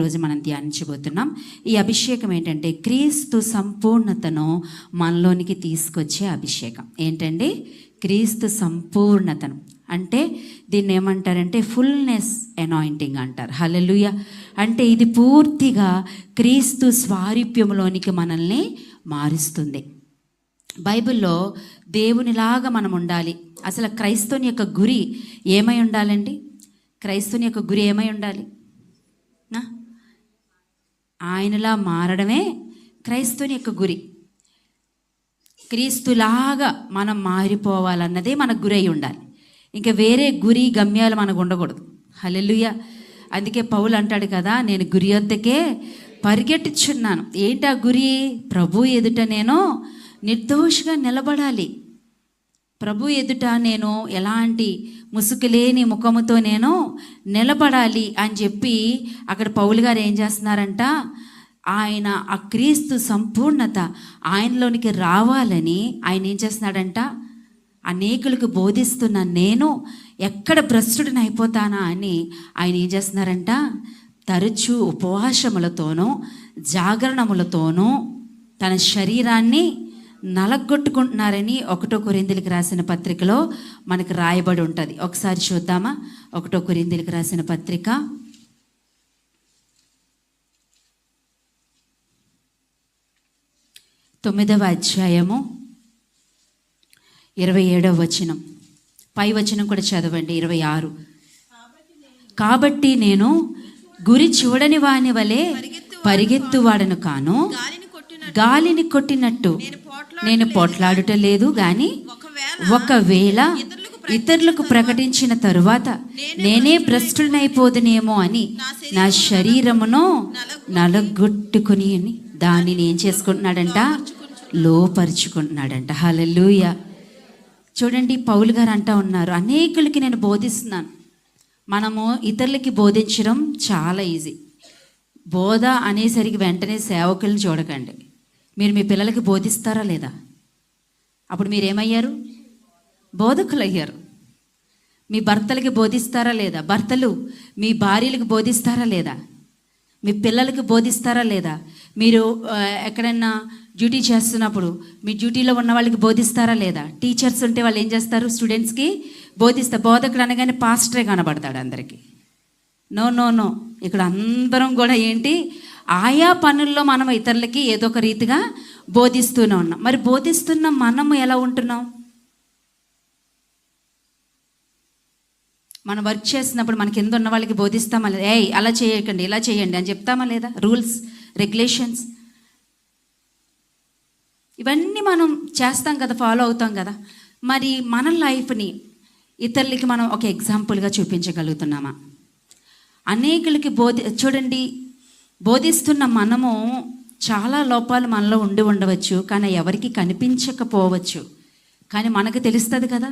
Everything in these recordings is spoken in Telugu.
రోజు మనం ధ్యానించబోతున్నాం. ఈ అభిషేకం ఏంటంటే క్రీస్తు సంపూర్ణతను మనలోనికి తీసుకొచ్చే అభిషేకం. ఏంటండి? క్రీస్తు సంపూర్ణతను అంటే దీన్ని ఏమంటారంటే ఫుల్నెస్ అనాయింటింగ్ అంటారు. హల్లెలూయా. అంటే ఇది పూర్తిగా క్రీస్తు స్వారూప్యంలోనికి మనల్ని మారుస్తుంది. బైబిల్లో దేవునిలాగా మనం ఉండాలి. అసలు క్రైస్తవుని యొక్క గురి ఏమై ఉండాలండి? క్రైస్తవుని యొక్క గురి ఏమై ఉండాలి? ఆయనలా మారడమే క్రైస్తవుని యొక్క గురి. క్రీస్తులాగా మనం మారిపోవాలన్నదే మన గురి అయి ఉండాలి. ఇంకా వేరే గురి గమ్యాలు మనకు ఉండకూడదు. హల్లెలూయా. అందుకే పౌలు అంటాడు కదా, నేను గురి వద్దకే పరిగెట్టుచున్నాను. ఏంటి ఆ గురి? ప్రభు ఎదుట నేను నిర్దోషిగా నిలబడాలి. ప్రభు ఎదుట నేను ఎలాంటి ముసుగులేని ముఖముతో నేను నిలబడాలి అని చెప్పి అక్కడ పౌలు గారు ఏం చేస్తున్నారంట, ఆయన ఆ క్రీస్తు సంపూర్ణత ఆయనలోనికి రావాలని ఆయన ఏం చేస్తున్నాడంట, అనేకులకు బోధిస్తున్న నేను ఎక్కడ భ్రష్టుడిని అయిపోతానా అని ఆయన ఏం చేస్తున్నారంట, తరచూ ఉపవాసములతోనూ జాగరణములతోనూ తన శరీరాన్ని నలగొట్టుకుంటున్నారని 1 కొరింథీయులకు రాసిన పత్రికలో మనకు రాయబడి ఉంటుంది. ఒకసారి చూద్దామా? 1 కొరింథీయులకు రాసిన పత్రిక 9వ అధ్యాయము 27వ వచనం, పై వచనం కూడా చదవండి. 26. కాబట్టి నేను గురి చూడని వాని వలె పరిగెత్తువాడను కాను, గాలిని కొట్టినట్టు నేను పోట్లాడుట లేదు గాని ఒకవేళ ఇతరులకు ప్రకటించిన తరువాత నేనే భ్రష్టుడనైపోదునేమో అని నా శరీరమును నలగొట్టుకుని అని దానిని ఏం చేసుకుంటున్నాడంట, లోపరుచుకుంటున్నాడంట. హల్లెలూయా. చూడండి, పౌలు గారు అంటా ఉన్నారు, అనేకులకి నేను బోధిస్తున్నాను. మనము ఇతరులకి బోధించడం చాలా ఈజీ. బోధ అనేసరికి వెంటనే సేవకులను చూడకండి. మీరు మీ పిల్లలకి బోధిస్తారా లేదా? అప్పుడు మీరేమయ్యారు? బోధకులు అయ్యారు. మీ భర్తలకి బోధిస్తారా లేదా? భర్తలు మీ భార్యలకు బోధిస్తారా లేదా? మీ పిల్లలకి బోధిస్తారా లేదా? మీరు ఎక్కడైనా డ్యూటీ చేస్తున్నప్పుడు మీ డ్యూటీలో ఉన్న వాళ్ళకి బోధిస్తారా లేదా? టీచర్స్ ఉంటే వాళ్ళు ఏం చేస్తారు? స్టూడెంట్స్కి బోధిస్తారు. బోధకుడు అనగానే పాస్టరే కనబడతాడు అందరికీ. నో నో నో, ఇక్కడ అందరం కూడా ఏంటి, ఆయా పనుల్లో మనం ఇతరులకి ఏదో ఒక రీతిగా బోధిస్తూనే ఉన్నాం. మరి బోధిస్తున్న మనము ఎలా ఉంటున్నాం? మనం వర్క్ చేసినప్పుడు మన కింద ఉన్న వాళ్ళకి బోధిస్తామా లేదా? ఏయ్ అలా చేయకండి, ఇలా చేయండి అని చెప్తామా లేదా? రూల్స్, రెగ్యులేషన్స్ ఇవన్నీ మనం చేస్తాం కదా, ఫాలో అవుతాం కదా. మరి మన లైఫ్ని ఇతరులకి మనం ఒక ఎగ్జాంపుల్గా చూపించగలుగుతున్నామా? అనేకులకి చూడండి, బోధిస్తున్న మనము చాలా లోపాలు మనలో ఉండవచ్చు, కానీ ఎవరికి కనిపించకపోవచ్చు. కానీ మనకు తెలుస్తుంది కదా,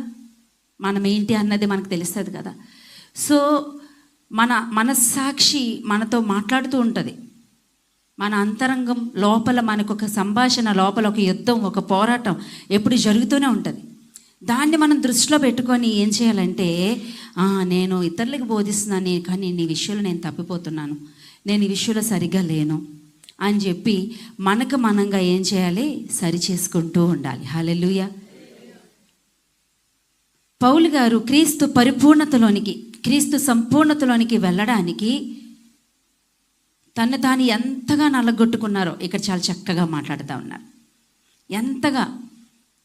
మనం ఏంటి అన్నది మనకు తెలుస్తుంది కదా. సో మన మనస్సాక్షి మనతో మాట్లాడుతూ ఉంటుంది. మన అంతరంగం లోపల మనకు ఒక సంభాషణ, లోపల ఒక యుద్ధం, ఒక పోరాటం ఎప్పుడు జరుగుతూనే ఉంటుంది. దాన్ని మనం దృష్టిలో పెట్టుకొని ఏం చేయాలంటే, నేను ఇతరులకు బోధిస్తున్నాను కానీ నీ విషయంలో నేను తప్పిపోతున్నాను, నేను ఈ విషయంలో సరిగ్గా లేను అని చెప్పి మనకు మనంగా ఏం చేయాలి? సరి చేసుకుంటూ ఉండాలి. హల్లెలూయా. పౌలు గారు క్రీస్తు పరిపూర్ణతలోనికి, క్రీస్తు సంపూర్ణతలోనికి వెళ్ళడానికి తను తాను ఎంతగా నలగొట్టుకున్నారో ఇక్కడ చాలా చక్కగా మాట్లాడుతూ ఉన్నారు. ఎంతగా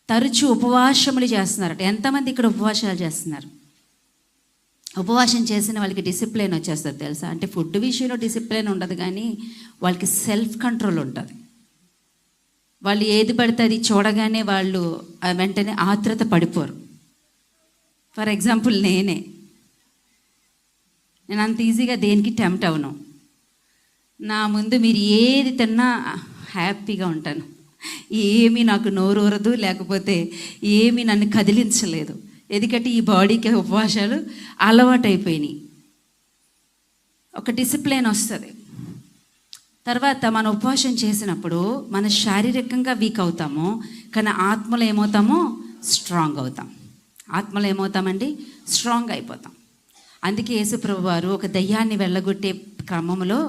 తరచూ ఉపవాసములు చేస్తున్నారట. ఎంతమంది ఇక్కడ ఉపవాసాలు చేస్తున్నారు? ఉపవాసం చేసిన వాళ్ళకి డిసిప్లిన్ వచ్చేస్తుంది తెలుసా? అంటే ఫుడ్ విషయంలో డిసిప్లిన్ ఉండదు కానీ వాళ్ళకి సెల్ఫ్ కంట్రోల్ ఉంటుంది. వాళ్ళు ఏది పడితే అది చూడగానే వాళ్ళు వెంటనే ఆత్రుత పడిపోరు. ఫర్ ఎగ్జాంపుల్ నేను అంత ఈజీగా దేనికి టెంప్ట్ అవను. నా ముందు మీరు ఏది తిన్నా హ్యాపీగా ఉంటాను. ఏమీ నాకు నోరూరదు, లేకపోతే ఏమీ నన్ను కదిలించలేదు. ఎందుకంటే ఈ బాడీకి ఉపవాసాలు అలవాటైపోయినాయి. ఒక డిసిప్లిన్ వస్తుంది. తర్వాత మనం ఉపవాసం చేసినప్పుడు మన శారీరకంగా వీక్ అవుతాము, కానీ ఆత్మలో ఏమవుతామో స్ట్రాంగ్ అవుతాం. ఆత్మలో ఏమవుతామండి? స్ట్రాంగ్ అయిపోతాం. అందుకే యేసుప్రభు వారు ఒక దయ్యాన్ని వెళ్ళగొట్టే క్రమంలో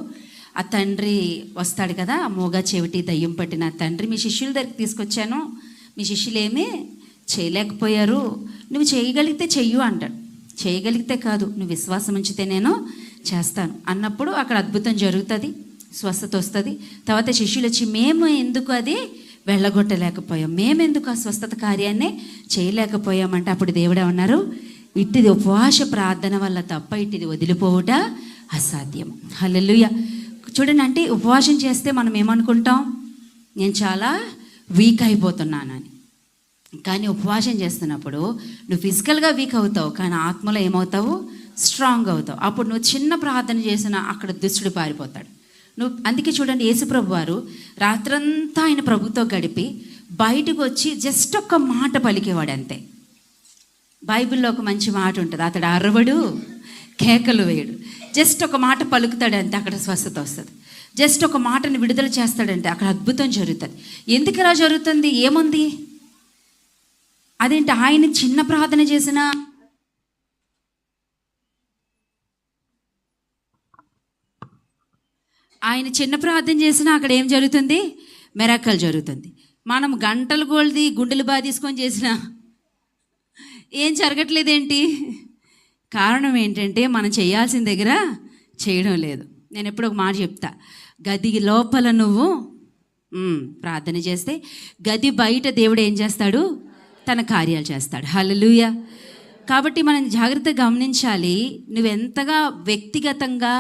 ఆ తండ్రి వస్తాడు కదా, ఆ మూగ చెవిటి దయ్యం పట్టిన తండ్రి, మీ శిష్యుల దగ్గరికి తీసుకొచ్చాను, మీ శిష్యులు ఏమీ చేయలేకపోయారు, నువ్వు చేయగలిగితే చెయ్యు అంటాడు. చేయగలిగితే కాదు, నువ్వు విశ్వాసం ఉంచితే నేను చేస్తాను అన్నప్పుడు అక్కడ అద్భుతం జరుగుతుంది, స్వస్థత వస్తుంది. తర్వాత శిష్యులు వచ్చి మేము ఎందుకు అది వెళ్ళగొట్టలేకపోయాం, మేమెందుకు ఆ స్వస్థత కార్యాన్ని చేయలేకపోయామంటే అప్పుడు దేవుడు ఏమన్నారు, ఇట్టిది ఉపవాస ప్రార్థన వల్ల తప్ప ఇట్టిది వదిలిపోవుట అసాధ్యం. హల్లెలూయా. చూడండి, అంటే ఉపవాసం చేస్తే మనం ఏమనుకుంటాం, నేను చాలా వీక్ అయిపోతున్నానని. కానీ ఉపవాసం చేస్తున్నప్పుడు నువ్వు ఫిజికల్గా వీక్ అవుతావు, కానీ ఆత్మలో ఏమవుతావు, స్ట్రాంగ్ అవుతావు. అప్పుడు నువ్వు చిన్న ప్రార్థన చేసినా అక్కడ దుష్టుడు పారిపోతాడు. అందుకే చూడండి, యేసుప్రభు వారు రాత్రంతా ఆయన ప్రభుతో గడిపి బయటకు వచ్చి జస్ట్ ఒక్క మాట పలికేవాడు అంతే. బైబిల్లో ఒక మంచి మాట ఉంటుంది, అతడు అరవడు కేకలు వేయడు, జస్ట్ ఒక మాట పలుకుతాడంటే అక్కడ స్వస్థత వస్తుంది. జస్ట్ ఒక మాటను విడుదల చేస్తాడంటే అక్కడ అద్భుతం జరుగుతుంది. ఎందుకు ఇలా జరుగుతుంది, ఏముంది, అదేంటి, ఆయన చిన్న ప్రార్థన చేసిన అక్కడ ఏం జరుగుతుంది, మిరాకిల్ జరుగుతుంది. మనం గంటలు కొలిది గుండెలు బాగా తీసుకొని చేసినా ఏం జరగట్లేదేంటి? కారణం ఏంటంటే మనం చేయాల్సిన దగ్గర చేయడం లేదు. నేను ఎప్పుడు ఒక మాట చెప్తా, గది లోపల నువ్వు ప్రార్థన చేస్తే గది బయట దేవుడు ఏం చేస్తాడు, తన కార్యాలు చేస్తాడు. హల్లెలూయా. కాబట్టి మనం జాగ్రత్తగా గమనించాలి, నువ్వెంతగా వ్యక్తిగతంగా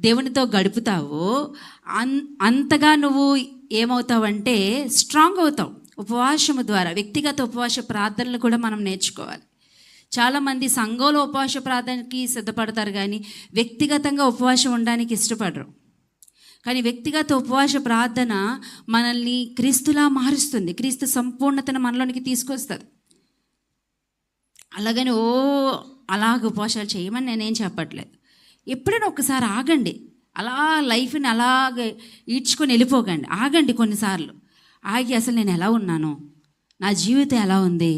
దేవునితో గడుపుతావో అంతగా నువ్వు ఏమవుతావంటే స్ట్రాంగ్ అవుతావు. ఉపవాసము ద్వారా వ్యక్తిగత ఉపవాస ప్రార్థనలు కూడా మనం నేర్చుకోవాలి. చాలామంది సంఘంలో ఉపవాస ప్రార్థనకి సిద్ధపడతారు, కానీ వ్యక్తిగతంగా ఉపవాసం ఉండడానికి ఇష్టపడరు. కానీ వ్యక్తిగత ఉపవాస ప్రార్థన మనల్ని క్రీస్తులా మారుస్తుంది, క్రీస్తు సంపూర్ణతను మనలోనికి తీసుకొస్తుంది. అలాగని అలాగ ఉపవాసాలు చేయమని నేనేం చెప్పట్లేదు. ఎప్పుడైనా ఒకసారి ఆగండి, అలా లైఫ్ని అలాగే ఈడ్చుకొని వెళ్ళిపోకండి. ఆగండి కొన్నిసార్లు, ఆగి అసలు నేను ఎలా ఉన్నాను, నా జీవితం ఎలా ఉంది,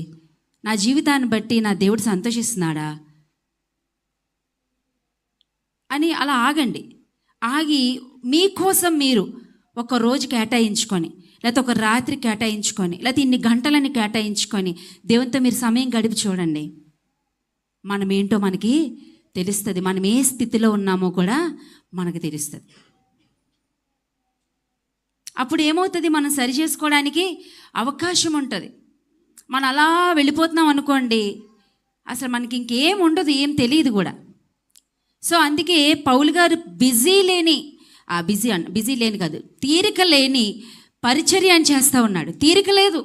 నా జీవితాన్ని బట్టి నా దేవుడు సంతోషిస్తున్నాడా అని అలా ఆగండి. ఆగి మీకోసం మీరు ఒక రోజు కేటాయించుకొని, లేకపోతే ఒక రాత్రి కేటాయించుకొని, లేకపోతే ఇన్ని గంటలని కేటాయించుకొని దేవునితో మీరు సమయం గడిపి చూడండి. మనం ఏంటో మనకి తెలుస్తుంది, మనం ఏ స్థితిలో ఉన్నామో కూడా మనకు తెలుస్తుంది. అప్పుడు ఏమవుతుంది, మనం సరి చేసుకోవడానికి అవకాశం ఉంటుంది. మనం అలా వెళ్ళిపోతున్నాం అనుకోండి, అసలు మనకి ఇంకేం ఉండదు, ఏం తెలియదు కూడా. సో అందుకే పౌలు గారు బిజీ లేని తీరిక లేని పరిచర్య అని చేస్తూ ఉన్నాడు. తీరిక లేదు.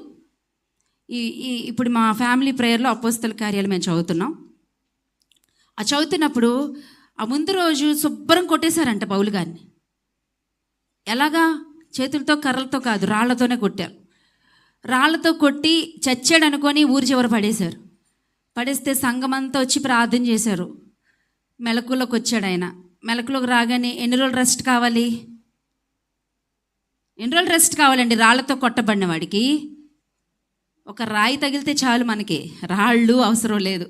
ఇప్పుడు మా ఫ్యామిలీ ప్రేయర్లో అపోస్తల కార్యాలు మేము చదువుతున్నాం. ఆ చదువుతున్నప్పుడు ఆ ముందు రోజు శుభ్రం కొట్టేశారంట పౌలు గారిని. ఎలాగా, చేతులతో కర్రలతో కాదు, రాళ్లతోనే కొట్టారు. రాళ్లతో కొట్టి చచ్చాడు అనుకొని ఊరి చివర పడేశారు. పడేస్తే సంఘమంతా వచ్చి ప్రార్థన చేశారు. మెలకులోకి వచ్చాడు ఆయన. మెలకులోకి రాగానే ఎన్ని రోజులు రెస్ట్ కావాలి, ఎన్ని రోజులు రెస్ట్ కావాలండి రాళ్లతో కొట్టబడిన వాడికి? ఒక రాయి తగిలితే చాలు, మనకి రాళ్ళు అవసరం లేదు,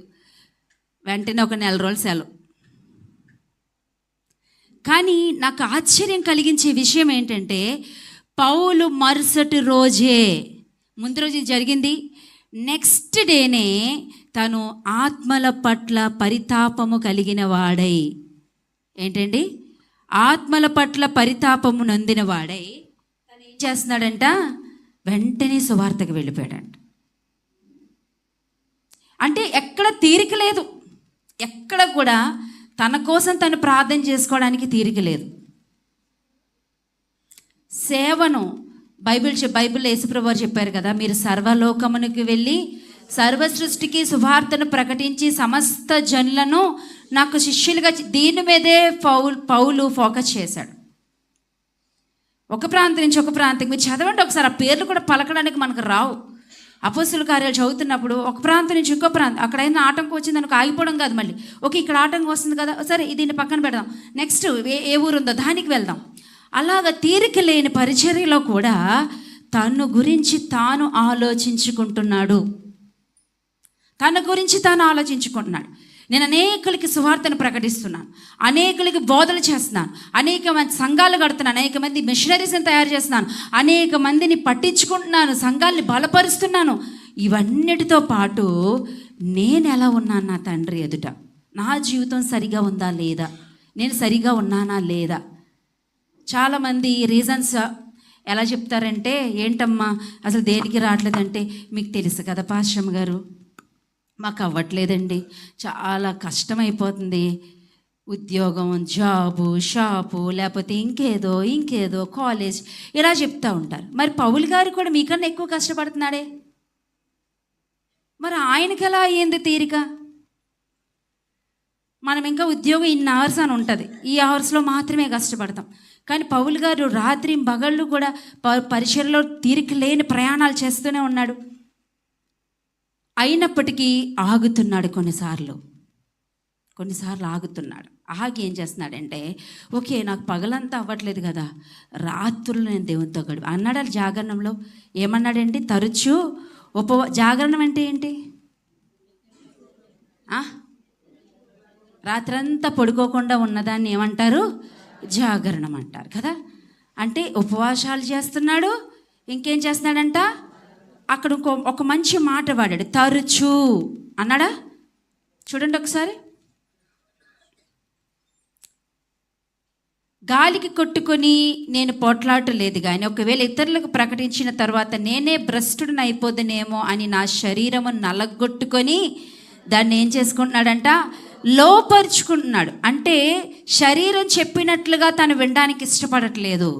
వెంటనే ఒక 4 రోజులు సెలవు. కానీ నాకు ఆశ్చర్యం కలిగించే విషయం ఏంటంటే, పౌలు మరుసటి రోజే, ముందు రోజు జరిగింది, నెక్స్ట్ డేనే తను ఆత్మల పట్ల పరితాపము కలిగిన వాడై, ఏంటండి, ఆత్మల పట్ల పరితాపము నొందిన వాడై తను ఏం చేస్తున్నాడంట, వెంటనే సువార్తకు వెళ్ళిపోయాడంట. అంటే ఎక్కడ తీరిక లేదు, ఎక్కడ కూడా తన కోసం తను ప్రార్థన చేసుకోవడానికి తీరిక లేదు. సేవను బైబిల్లో యేసుప్రభువు వారు చెప్పారు కదా, మీరు సర్వలోకమునికి వెళ్ళి సర్వ సృష్టికి సువార్తను ప్రకటించి సమస్త జనులను నాకు శిష్యులుగా, దీని మీదే పౌలు ఫోకస్ చేశాడు. ఒక ప్రాంతం నుంచి ఒక ప్రాంతం, మీరు చదవండి ఒకసారి, ఆ పేర్లు కూడా పలకడానికి మనకు రావు. అపోస్తల కార్యాలు చదువుతున్నప్పుడు ఒక ప్రాంతం నుంచి ఇంకో ప్రాంతం, అక్కడైనా ఆటంకం వచ్చింది అనుకో ఆగిపోవడం కాదు, మళ్ళీ ఓకే ఇక్కడ ఆటంకం వస్తుంది కదా, సరే దీన్ని పక్కన పెడదాం, నెక్స్ట్ ఏ ఊరు ఉందో దానికి వెళ్దాం. అలాగ తీరిక లేని పరిచర్యలో కూడా తను గురించి తాను ఆలోచించుకుంటున్నాడు. నేను అనేకులకి సువార్తను ప్రకటిస్తున్నాను, అనేకులకి బోధలు చేస్తున్నాను, అనేక మంది సంఘాలు కడుతున్నాను, అనేక మంది మిషనరీస్ని తయారు చేస్తున్నాను, అనేక మందిని పట్టించుకుంటున్నాను, సంఘాలని బలపరుస్తున్నాను. ఇవన్నిటితో పాటు నేను ఎలా ఉన్నాను నా తండ్రి ఎదుట, నా జీవితం సరిగా ఉందా లేదా, నేను సరిగా ఉన్నానా లేదా. చాలామంది రీజన్స్ ఎలా చెప్తారంటే, ఏంటమ్మా అసలు దేనికి రావట్లేదంటే, మీకు తెలుసు కదా పాశ్రమ గారు, మాకు అవ్వట్లేదండి, చాలా కష్టమైపోతుంది, ఉద్యోగం, జాబు, షాపు, లేకపోతే ఇంకేదో కాలేజ్, ఇలా చెప్తూ ఉంటారు. మరి పౌలు గారు కూడా మీకన్నా ఎక్కువ కష్టపడుతున్నాడే, మరి ఆయనకి ఎలా అయ్యింది తీరిక? మనం ఇంకా ఉద్యోగం ఇన్ని అవర్స్ అని ఉంటుంది, ఈ అవర్స్లో మాత్రమే కష్టపడతాం. కానీ పౌలు గారు రాత్రి పగళ్ళు కూడా పరిచర్లో తీరిక లేని ప్రయాణాలు చేస్తూనే ఉన్నాడు. అయినప్పటికీ ఆగుతున్నాడు, కొన్నిసార్లు ఆగుతున్నాడు. ఆగి ఏం చేస్తున్నాడంటే, ఓకే నాకు పగలంతా అవ్వట్లేదు కదా, రాత్రులు నేను దేవునితో గడుపు అన్నాడు. జాగరణంలో ఏమన్నాడండి? తరచూ జాగరణం అంటే ఏంటి? రాత్రంతా పడుకోకుండా ఉన్నదాన్ని ఏమంటారు? జాగరణం అంటారు కదా. అంటే ఉపవాసాలు చేస్తున్నాడు, ఇంకేం చేస్తున్నాడంట, అక్కడ ఒక మంచి మాట వాడాడు, తరచూ అన్నాడా? చూడండి ఒకసారి. గాలికి కొట్టుకొని నేను పోట్లాడలేదు, కానీ ఒకవేళ ఇతరులకు ప్రకటించిన తర్వాత నేనే భ్రష్టుడిని అయిపోదునేమో అని నా శరీరము నలగొట్టుకొని దాన్ని ఏం చేసుకుంటున్నాడంట, లోపరుచుకుంటున్నాడు. అంటే శరీరం చెప్పినట్లుగా తను వినడానికి ఇష్టపడట్లేదు,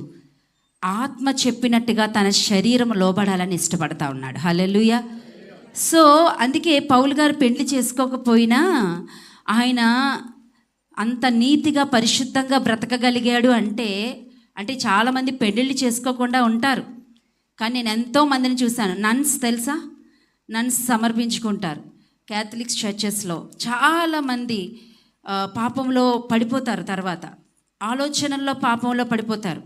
ఆత్మ చెప్పినట్టుగా తన శరీరం లోబడాలని ఇష్టపడతా ఉన్నాడు. హల్లెలూయా. సో అందుకే పౌలు గారు పెళ్లి చేసుకోకపోయినా ఆయన అంత నీతిగా పరిశుద్ధంగా బ్రతకగలిగాడు. అంటే చాలామంది పెళ్ళిళ్ళు చేసుకోకుండా ఉంటారు, కానీ నేను ఎంతో మందిని చూశాను. నన్స్ తెలుసా? నన్స్ సమర్పించుకుంటారు క్యాథలిక్స్ చర్చెస్లో. చాలామంది పాపంలో పడిపోతారు, తర్వాత ఆలోచనల్లో పాపంలో పడిపోతారు.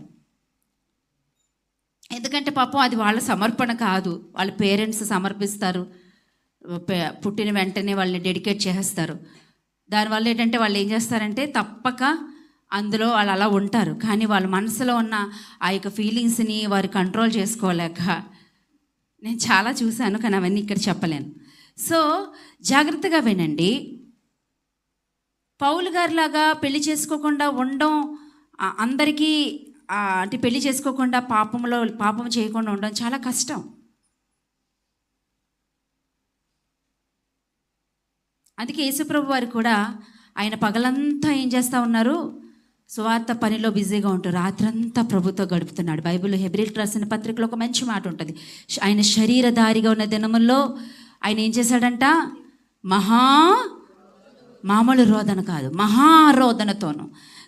ఎందుకంటే పాపం అది వాళ్ళ సమర్పణ కాదు, వాళ్ళ పేరెంట్స్ సమర్పిస్తారు, పుట్టిన వెంటనే వాళ్ళని డెడికేట్ చేస్తారు. దానివల్ల ఏంటంటే వాళ్ళు ఏం చేస్తారంటే తప్పక అందులో వాళ్ళు అలా ఉంటారు, కానీ వాళ్ళ మనసులో ఉన్న ఆ యొక్క ఫీలింగ్స్ని వారు కంట్రోల్ చేసుకోలేక నేను చాలా చూశాను, కానీ అవన్నీ ఇక్కడ చెప్పలేను. సో జాగ్రత్తగా వినండి. పౌలు గారిలాగా పెళ్లి చేసుకోకుండా ఉండడం అందరికీ, అంటే పెళ్లి చేసుకోకుండా పాపం చేయకుండా ఉండడం చాలా కష్టం. అందుకే యేసుప్రభు వారు కూడా ఆయన పగలంతా ఏం చేస్తూ ఉన్నారు, సువార్త పనిలో బిజీగా ఉంటారు, రాత్రంతా ప్రభుతో గడుపుతున్నాడు. బైబిల్లో హెబ్రీయులకు రాసిన పత్రికలో ఒక మంచి మాట ఉంటుంది, ఆయన శరీరధారిగా ఉన్న దినముల్లో ఆయన ఏం చేశాడంట, మామూలు రోదన కాదు, మహారోదనతోను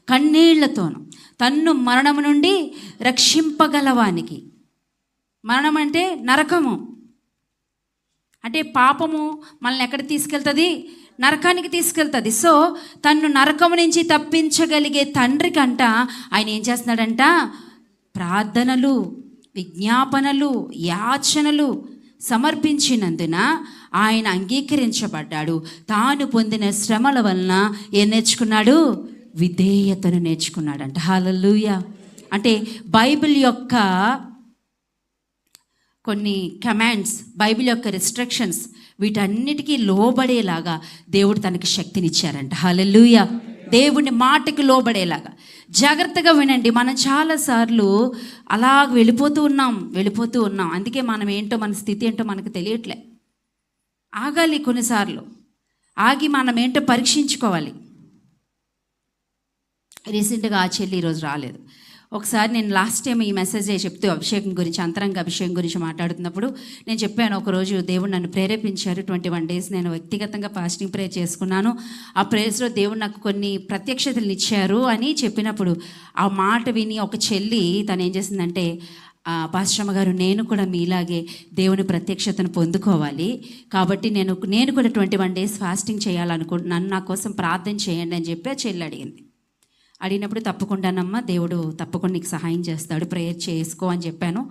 కన్నీళ్లతోను తన్ను మరణము నుండి రక్షింపగలవానికి. మరణం అంటే నరకము, అంటే పాపము మనల్ని ఎక్కడ తీసుకెళ్తుంది, నరకానికి తీసుకెళ్తుంది. సో తన్ను నరకము నుంచి తప్పించగలిగే తండ్రి కంట ఆయన ఏం చేస్తున్నాడంట, ప్రార్థనలు, విజ్ఞాపనలు, యాచనలు సమర్పించినందున ఆయన అంగీకరించబడ్డాడు. తాను పొందిన శ్రమల వలన ఏం నేర్చుకున్నాడు, విధేయతను నేర్చుకున్నాడంట. హల్లెలూయా. అంటే బైబిల్ యొక్క కొన్ని కమాండ్స్, బైబిల్ యొక్క రిస్ట్రిక్షన్స్, వీటన్నిటికీ లోబడేలాగా దేవుడు తనకి శక్తినిచ్చారంట. హల్లెలూయా. దేవుని మాటకి లోబడేలాగా. జాగ్రత్తగా వినండి, మనం చాలాసార్లు అలా వెళ్ళిపోతూ ఉన్నాం. అందుకే మనం ఏంటో, మన స్థితి ఏంటో మనకు తెలియట్లే. ఆగాలి, కొన్నిసార్లు ఆగి మనం ఏంటో పరీక్షించుకోవాలి. రీసెంట్గా ఆ చెల్లి ఈరోజు రాలేదు. ఒకసారి నేను లాస్ట్ టైం ఈ మెసేజ్ చెప్తూ అభిషేకం గురించి, అంతరంగ అభిషేకం గురించి మాట్లాడుతున్నప్పుడు నేను చెప్పాను, ఒకరోజు దేవుడు నన్ను ప్రేరేపించారు. 21 days నేను వ్యక్తిగతంగా ఫాస్టింగ్ ప్రేయర్ చేసుకున్నాను. ఆ ప్రేయర్స్లో దేవుడు నాకు కొన్ని ప్రత్యక్షతలు ఇచ్చారు అని చెప్పినప్పుడు ఆ మాట విని ఒక చెల్లి తను ఏం చేసిందంటే, పాశ్రమ గారు, నేను కూడా మీలాగే దేవుని ప్రత్యక్షతను పొందుకోవాలి, కాబట్టి నేను కూడా 21 days ఫాస్టింగ్ చేయాలనుకుంటున్నాను, నా కోసం ప్రార్థన చేయండి అని చెప్పి ఆ చెల్లి అడిగినప్పుడు తప్పకుండానమ్మా, దేవుడు తప్పకుండా నీకు సహాయం చేస్తాడు, ప్రేయర్ చేసుకో అని చెప్పాను.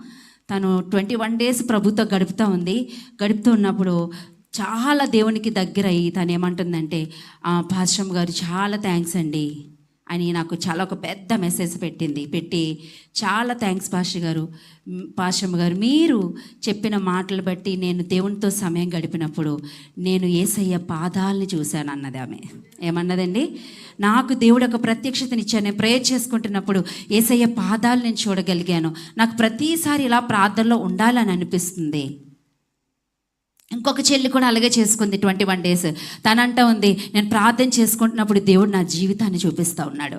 తను 21 days ప్రభుతో గడుపుతూ ఉన్నప్పుడు చాలా దేవునికి దగ్గర అయ్యి తను ఏమంటుందంటే, పాశ్రమ్ గారు చాలా థ్యాంక్స్ అండి అని నాకు చాలా ఒక పెద్ద మెసేజ్ పెట్టి చాలా థ్యాంక్స్ పాశ్రమ్ గారు మీరు చెప్పిన మాటలు బట్టి నేను దేవునితో సమయం గడిపినప్పుడు నేను యేసయ్య పాదాలని చూశాను అన్నది ఆమె. ఏమన్నదండి? నాకు దేవుడు ఒక ప్రత్యక్షతనిచ్చాను, నేను ప్రేయర్ చేసుకుంటున్నప్పుడు యేసయ్య పాదాలు నేను చూడగలిగాను, నాకు ప్రతిసారి ఇలా ప్రార్థనలో ఉండాలని అనిపిస్తుంది. ఇంకొక చెల్లి కూడా అలాగే చేసుకుంది 21 days. తనంటా ఉంది, నేను ప్రార్థన చేసుకుంటున్నప్పుడు దేవుడు నా జీవితాన్ని చూపిస్తూ ఉన్నాడు,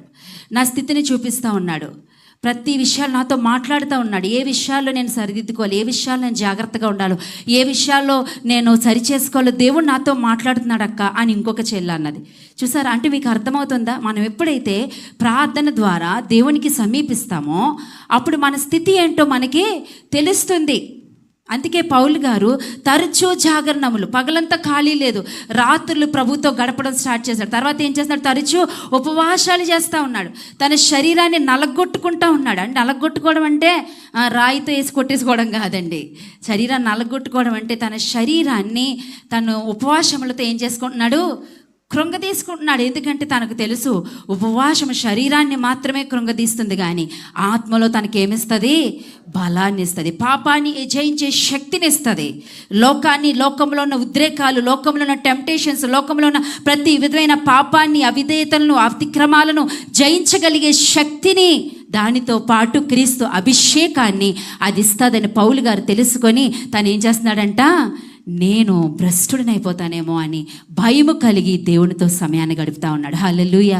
నా స్థితిని చూపిస్తూ ఉన్నాడు, ప్రతి విషయాలు నాతో మాట్లాడుతూ ఉన్నాడు, ఏ విషయాల్లో నేను సరిదిద్దుకోవాలి, ఏ విషయాల్లో నేను జాగ్రత్తగా ఉండాలో, ఏ విషయాల్లో నేను సరి చేసుకోవాలో దేవుడు నాతో మాట్లాడుతున్నాడు అక్క అని ఇంకొక చెల్లి అన్నది. చూసారా? అంటే మీకు అర్థమవుతుందా? మనం ఎప్పుడైతే ప్రార్థన ద్వారా దేవునికి సమీపిస్తామో అప్పుడు మన స్థితి ఏంటో మనకి తెలుస్తుంది. అందుకే పౌలు గారు తరచూ జాగరణములు, పగలంతా ఖాళీ లేదు, రాత్రులు ప్రభుతో గడపడం స్టార్ట్ చేశాడు. తర్వాత ఏం చేస్తున్నాడు? తరచూ ఉపవాసాలు చేస్తూ ఉన్నాడు, తన శరీరాన్ని నలగొట్టుకుంటూ ఉన్నాడు. అంటే నలగొట్టుకోవడం అంటే రాయితో వేసి కొట్టేసుకోవడం కాదండి. శరీరాన్ని నలగొట్టుకోవడం అంటే తన శరీరాన్ని తను ఉపవాసములతో ఏం చేసుకుంటున్నాడు? కృంగదీసుకుంటున్నాడు. ఎందుకంటే తనకు తెలుసు ఉపవాసం శరీరాన్ని మాత్రమే కృంగదీస్తుంది, కానీ ఆత్మలో తనకేమిస్తుంది? బలాన్ని ఇస్తుంది, పాపాన్ని జయించే శక్తిని ఇస్తుంది, లోకంలో ఉన్న ఉద్రేకాలు, లోకంలో ఉన్న టెంప్టేషన్స్, లోకంలో ఉన్న ప్రతి విధమైన పాపాన్ని, అవిధేయతలను, అతిక్రమాలను జయించగలిగే శక్తిని, దానితో పాటు క్రీస్తు అభిషేకాన్ని అది ఇస్తుందని పౌలు గారు తెలుసుకొని తను ఏం చేస్తున్నాడంట? నేను భ్రష్టుడినైపోతానేమో అని భయము కలిగి దేవునితో సమయాన్ని గడుపుతూ ఉన్నాడు. హల్లెలూయా!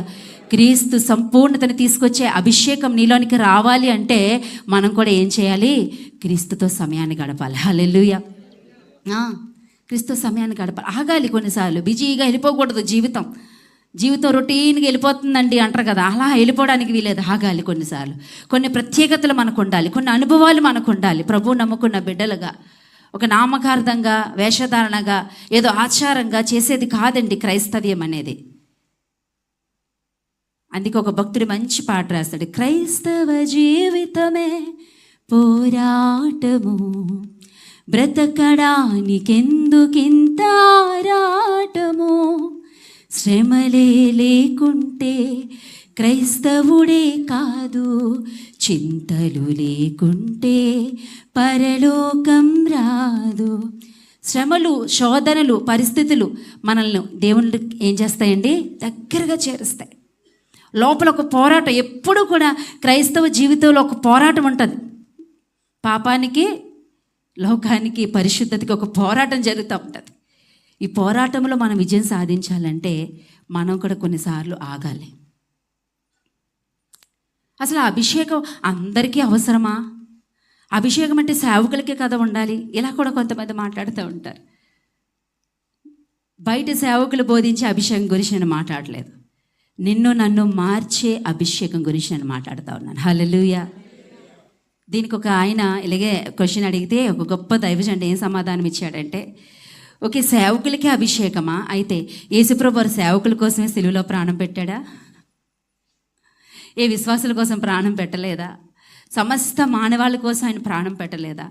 క్రీస్తు సంపూర్ణతను తీసుకొచ్చే అభిషేకం నీలోనికి రావాలి అంటే మనం కూడా ఏం చేయాలి? క్రీస్తుతో సమయాన్ని గడపాలి. హల్లెలూయా! క్రీస్తు సమయాన్ని గడపాలి. ఆగాలి. కొన్నిసార్లు బిజీగా వెళ్ళిపోకూడదు. జీవితం రొటీన్గా వెళ్ళిపోతుందండి అంటారు కదా, అలా వెళ్ళిపోవడానికి వీలేదు. ఆగాలి. కొన్నిసార్లు కొన్ని ప్రత్యేకతలు మనకు ఉండాలి, కొన్ని అనుభవాలు మనకు ఉండాలి. ప్రభువు నమ్ముకున్న బిడ్డలుగా ఒక నామకార్థంగా, వేషధారణగా, ఏదో ఆచారంగా చేసేది కాదండి క్రైస్తవ్యం అనేది. అందుకే ఒక భక్తుడు మంచి పాట రాస్తాడు, క్రైస్తవ జీవితమే పోరాటము, బ్రతకడానికెందుకింత ఆరాటము, శ్రమలే లేకుంటే క్రైస్తవుడే కాదు, చింతలు లేకుంటే పరలోకం రాదు. శ్రమలు, శోధనలు, పరిస్థితులు మనల్ని దేవుళ్ళు ఏం చేస్తాయండి? దగ్గరగా చేరుస్తాయి. లోపల ఒక పోరాటం ఎప్పుడు కూడా క్రైస్తవ జీవితంలో ఒక పోరాటం ఉంటుంది. పాపానికి, లోకానికి, పరిశుద్ధతకి ఒక పోరాటం జరుగుతూ ఉంటుంది. ఈ పోరాటంలో మనం విజయం సాధించాలంటే మనం కూడా కొన్నిసార్లు ఆగాలి. అసలు అభిషేకం అందరికీ అవసరమా? అభిషేకం అంటే సేవకులకే కదా ఉండాలి, ఇలా కూడా కొంతమంది మాట్లాడుతూ ఉంటారు. బయట సేవకులు బోధించే అభిషేకం గురించి నేను మాట్లాడలేదు, నిన్ను నన్ను మార్చే అభిషేకం గురించి నేను మాట్లాడుతూ ఉన్నాను. హల్లెలూయా! దీనికి ఒక ఆయన ఇలాగే క్వశ్చన్ అడిగితే ఒక గొప్ప దైవజనుడు ఏం సమాధానం ఇచ్చాడంటే, ఓకే, సేవకులకే అభిషేకమా? అయితే యేసుప్రభు వారు సేవకుల కోసమే సిలువలో ప్రాణం పెట్టాడా? ఏ విశ్వాసుల కోసం ప్రాణం పెట్టలేదా? సమస్త మానవాళి కోసం ఆయన ప్రాణం పెట్టలేదా?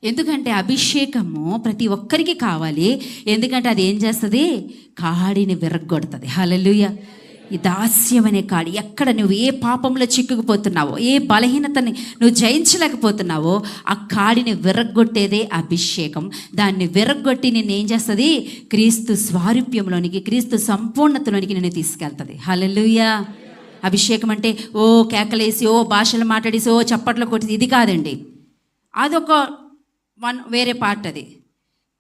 ఎందుకంటే అభిషేకము ప్రతి ఒక్కరికి కావాలి. ఎందుకంటే అది ఏం చేస్తుంది? కాడిని విరగ్గొడుతుంది. హల్లెలూయా! ఈ దాస్యం అనే కాడి, ఎక్కడ నువ్వు ఏ పాపంలో చిక్కుకుపోతున్నావో, ఏ బలహీనతని నువ్వు జయించలేకపోతున్నావో ఆ కాడిని విరగ్గొట్టేదే అభిషేకం. దాన్ని విరగ్గొట్టి నిన్ను ఏం చేస్తుంది? క్రీస్తు స్వారూప్యంలోనికి, క్రీస్తు సంపూర్ణతలోనికి నిన్ను తీసుకెళ్తుంది. హల్లెలూయా! అభిషేకం అంటే ఓ కేకలేసి, ఓ భాషలు మాట్లాడేసి, ఓ చప్పట్లు కొట్టేసి, ఇది కాదండి. అదొక వేరే పార్ట్ అది.